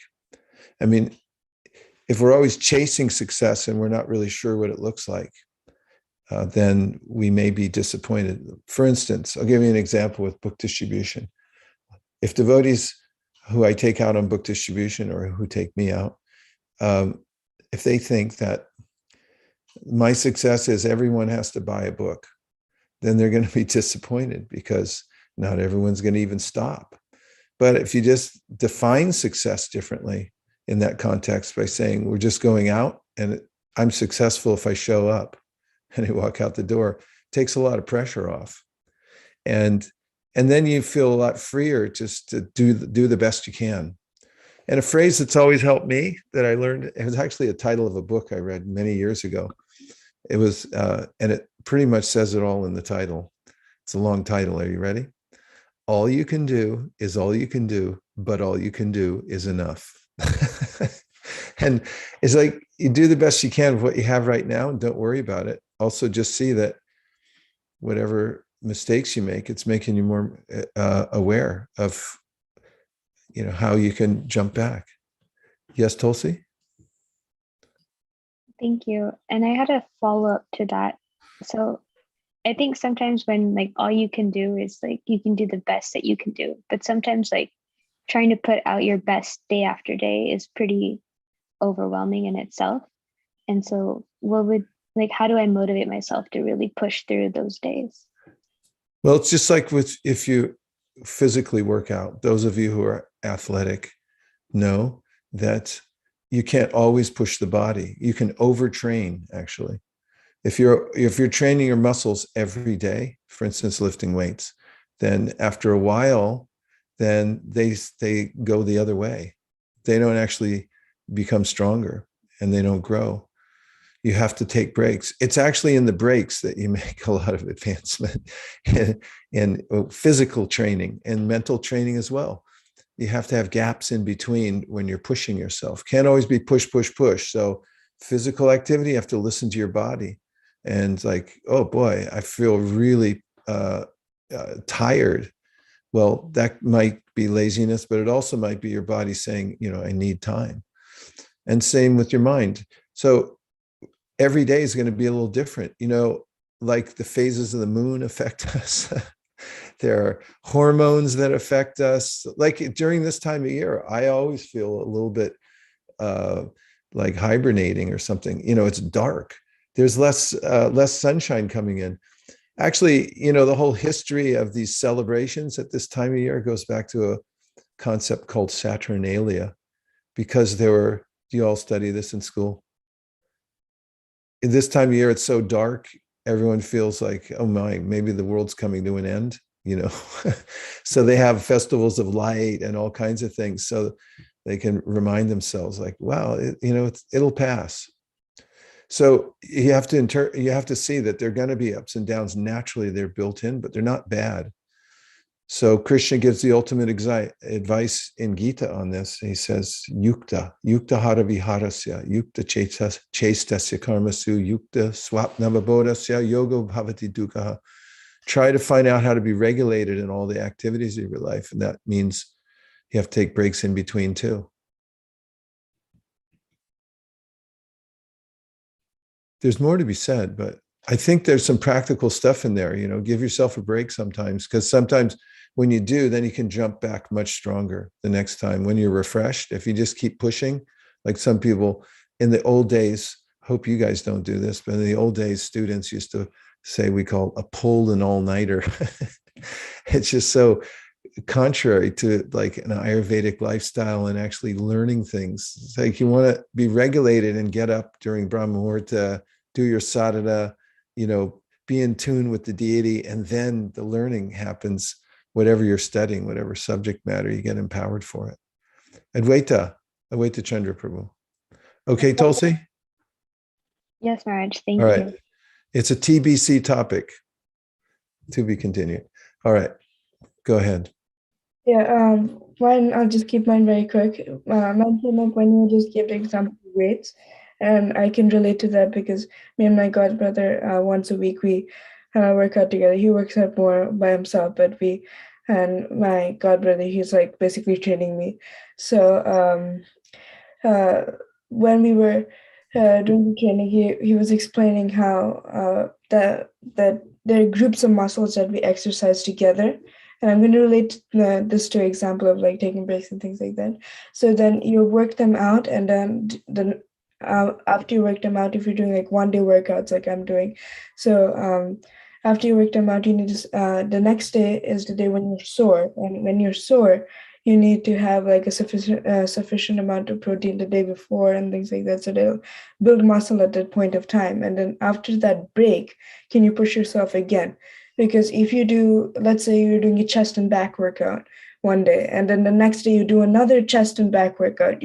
I mean, if we're always chasing success and we're not really sure what it looks like, then we may be disappointed. For instance, I'll give you an example with book distribution. If devotees who I take out on book distribution or who take me out, if they think that my success is everyone has to buy a book, then they're going to be disappointed because not everyone's going to even stop. But if you just define success differently in that context by saying, we're just going out and I'm successful if I show up and I walk out the door, takes a lot of pressure off. And then you feel a lot freer just to do the best you can. And a phrase that's always helped me that I learned, it was actually a title of a book I read many years ago. It was, and it pretty much says it all in the title. It's a long title. Are you ready? All you can do is all you can do, but all you can do is enough. And it's like, you do the best you can with what you have right now and don't worry about it. Also just see that whatever mistakes you make, it's making you more aware of, how you can jump back. Yes, Tulsi? Thank you. And I had a follow-up to that. So I think sometimes when like all you can do is like you can do the best that you can do, but sometimes like trying to put out your best day after day is pretty overwhelming in itself. And so how do I motivate myself to really push through those days? Well, it's just like if you physically work out, those of you who are athletic know that you can't always push the body. You can overtrain, actually. If you're training your muscles every day, for instance, lifting weights, then after a while, then they go the other way. They don't actually become stronger and they don't grow. You have to take breaks. It's actually in the breaks that you make a lot of advancement in physical training and mental training as well. You have to have gaps in between when you're pushing yourself. Can't always be push, push, push. So physical activity, you have to listen to your body. And like, oh boy, I feel really tired, well, that might be laziness, but it also might be your body saying, I need time. And same with your mind. So every day is going to be a little different. Like the phases of the moon affect us. There are hormones that affect us. Like during this time of year, I always feel a little bit like hibernating or something. It's dark. There's less sunshine coming in. Actually, the whole history of these celebrations at this time of year goes back to a concept called Saturnalia, because do you all study this in school? In this time of year, it's so dark, everyone feels like, oh my, maybe the world's coming to an end, So they have festivals of light and all kinds of things, so they can remind themselves like, wow, it'll pass. So you have to see that there are going to be ups and downs. Naturally, they're built in, but they're not bad. So Krishna gives the ultimate advice in Gita on this. He says, yukta hara viharasya, yukta chestasya karmasu, yukta swapnavabodhasya yogo bhavati dukkha. Try to find out how to be regulated in all the activities of your life. And that means you have to take breaks in between too. There's more to be said, but I think there's some practical stuff in there. Give yourself a break sometimes, because sometimes when you do, then you can jump back much stronger the next time when you're refreshed. If you just keep pushing, like some people in the old days, hope you guys don't do this, but in the old days, students used to say, we call a pulled and all-nighter. It's just so contrary to like an Ayurvedic lifestyle and actually learning things. It's like you want to be regulated and get up during Brahma Muhurta, do your sadhana, be in tune with the deity, and then the learning happens. Whatever you're studying, whatever subject matter, you get empowered for it. Advaita Chandra Prabhu. Okay, Tulsi? Yes, Maharaj. Thank All right. you. It's a TBC topic, to be continued. All right, go ahead. Yeah, mine, I'll just keep mine very quick. Mine came up when you just gave the example of weights, and I can relate to that because me and my godbrother, once a week, we work out together. He works out more by himself, but and my godbrother, he's like basically training me. So when we were doing the training, he was explaining how that there are groups of muscles that we exercise together. And I'm going to relate this to an example of like taking breaks and things like that. So then you work them out, and then after you work them out, if you're doing like 1 day workouts like I'm doing, so after you work them out, you need to, the next day is the day when you're sore. And when you're sore, you need to have like a sufficient amount of protein the day before and things like that. So they'll build muscle at that point of time. And then after that break, can you push yourself again? Because if you do, let's say you're doing a chest and back workout one day, and then the next day you do another chest and back workout,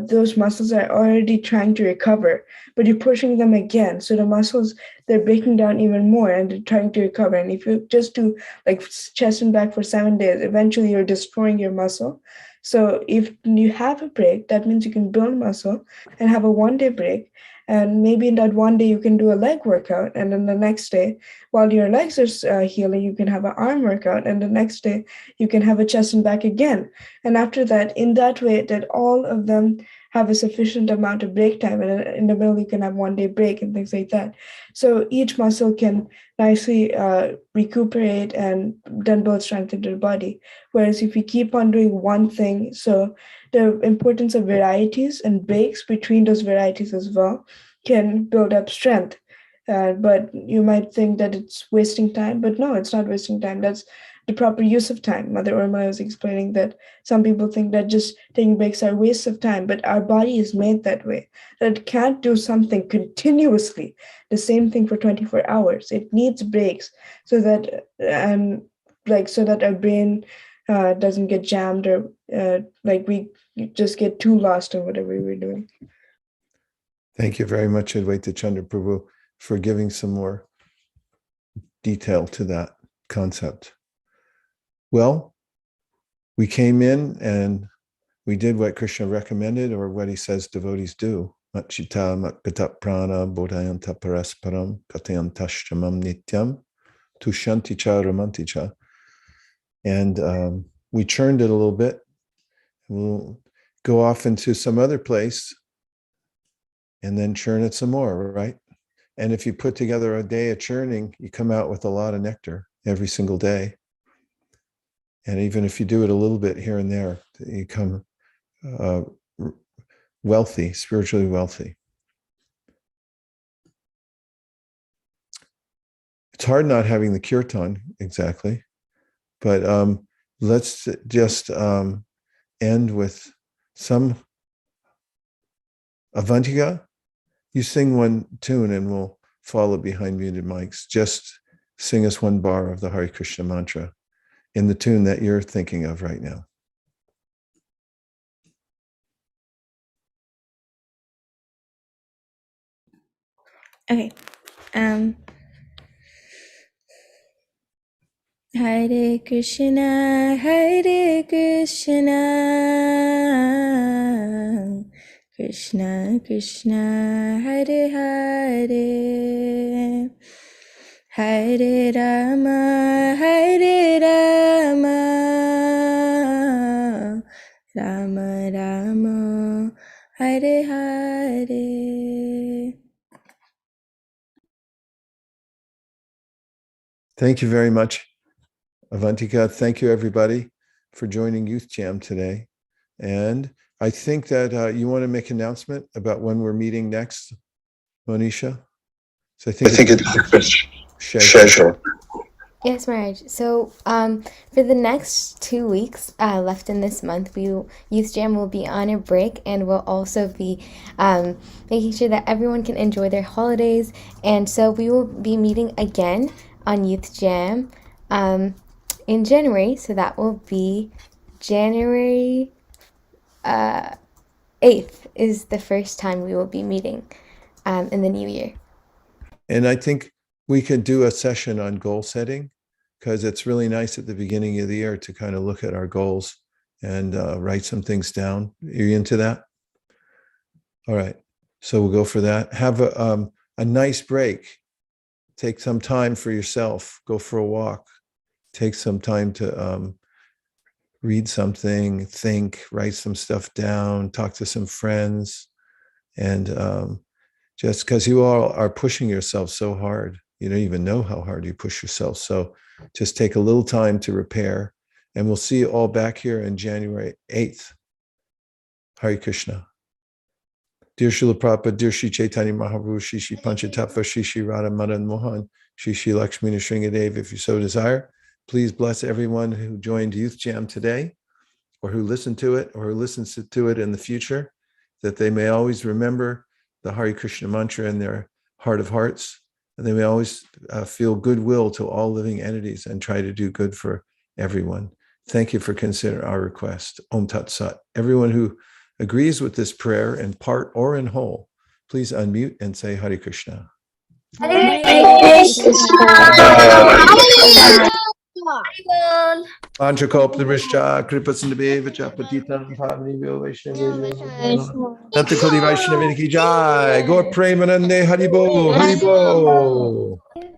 those muscles are already trying to recover, but you're pushing them again. So the muscles, they're breaking down even more and they're trying to recover. And if you just do like chest and back for 7 days, eventually you're destroying your muscle. So if you have a break, that means you can build muscle and have a 1 day break. And maybe in that 1 day you can do a leg workout, and then the next day, while your legs are healing, you can have an arm workout, and the next day you can have a chest and back again. And after that, in that way, that all of them have a sufficient amount of break time, and in the middle you can have 1 day break and things like that. So each muscle can nicely recuperate and then build strength into the body. Whereas if you keep on doing one thing, so the importance of varieties and breaks between those varieties as well can build up strength. But you might think that it's wasting time, but no, it's not wasting time. That's the proper use of time. Mother Urma was explaining that some people think that just taking breaks are waste of time, but our body is made that way. That it can't do something continuously, the same thing for 24 hours. It needs breaks so that so that our brain doesn't get jammed, or like we just get too lost in whatever we're doing. Thank you very much, Advaita Chandra Prabhu, for giving some more detail to that concept. Well, we came in and we did what Krishna recommended, or what he says devotees do. Matchita matgata prana bodhayanta parasparam katayantashtamam nityam Tushanticha Ramanticha. And we churned it a little bit. We'll go off into some other place and then churn it some more, right? And if you put together a day of churning, you come out with a lot of nectar every single day. And even if you do it a little bit here and there, you come wealthy, spiritually wealthy. It's hard not having the kirtan, exactly. But let's just end with some Avantika. You sing one tune and we'll follow behind muted mics. Just sing us one bar of the Hare Krishna mantra in the tune that you're thinking of right now. Okay. Hare Krishna, Hare Krishna, Krishna Krishna, Hare Hare, Hare Rama, Hare Rama, Rama Rama, Hare Hare. Thank you very much, Avantika. Thank you, everybody, for joining Youth Jam today. And I think that you want to make an announcement about when we're meeting next, Monisha? So I think it's schedule. Yes, Marge. So for the next 2 weeks left in this month, Youth Jam will be on a break, and we'll also be making sure that everyone can enjoy their holidays. And so we will be meeting again on Youth Jam in January. So that will be January 8th is the first time we will be meeting in the new year. And I think we could do a session on goal setting, because it's really nice at the beginning of the year to kind of look at our goals and write some things down. Are you into that? All right. So we'll go for that. Have a nice break. Take some time for yourself. Go for a walk. Take some time to read something, think, write some stuff down, talk to some friends. And just because you all are pushing yourself so hard, you don't even know how hard you push yourself. So just take a little time to repair. And we'll see you all back here on January 8th. Hare Krishna. Dear Srila Prabhupada, dear Shri Chaitanya Mahaprabhu, Shri Shri Panchatattva, Shri Shri Radha Madan Mohan, Shri Shri Lakshmi Nrsingadev, if you so desire, please bless everyone who joined Youth Jam today, or who listened to it, or who listens to it in the future, that they may always remember the Hare Krishna mantra in their heart of hearts, and they may always feel goodwill to all living entities and try to do good for everyone. Thank you for considering our request. Om Tat Sat. Everyone who agrees with this prayer in part or in whole, please unmute and say Hare Krishna. Hare Panchakalpatarishya Kripasindhaveva Patitam Pavanebhyo Vaishnavyo Nantakoti Vaishnavi Ki Jai. Gaur Premanande Haribo Haribo.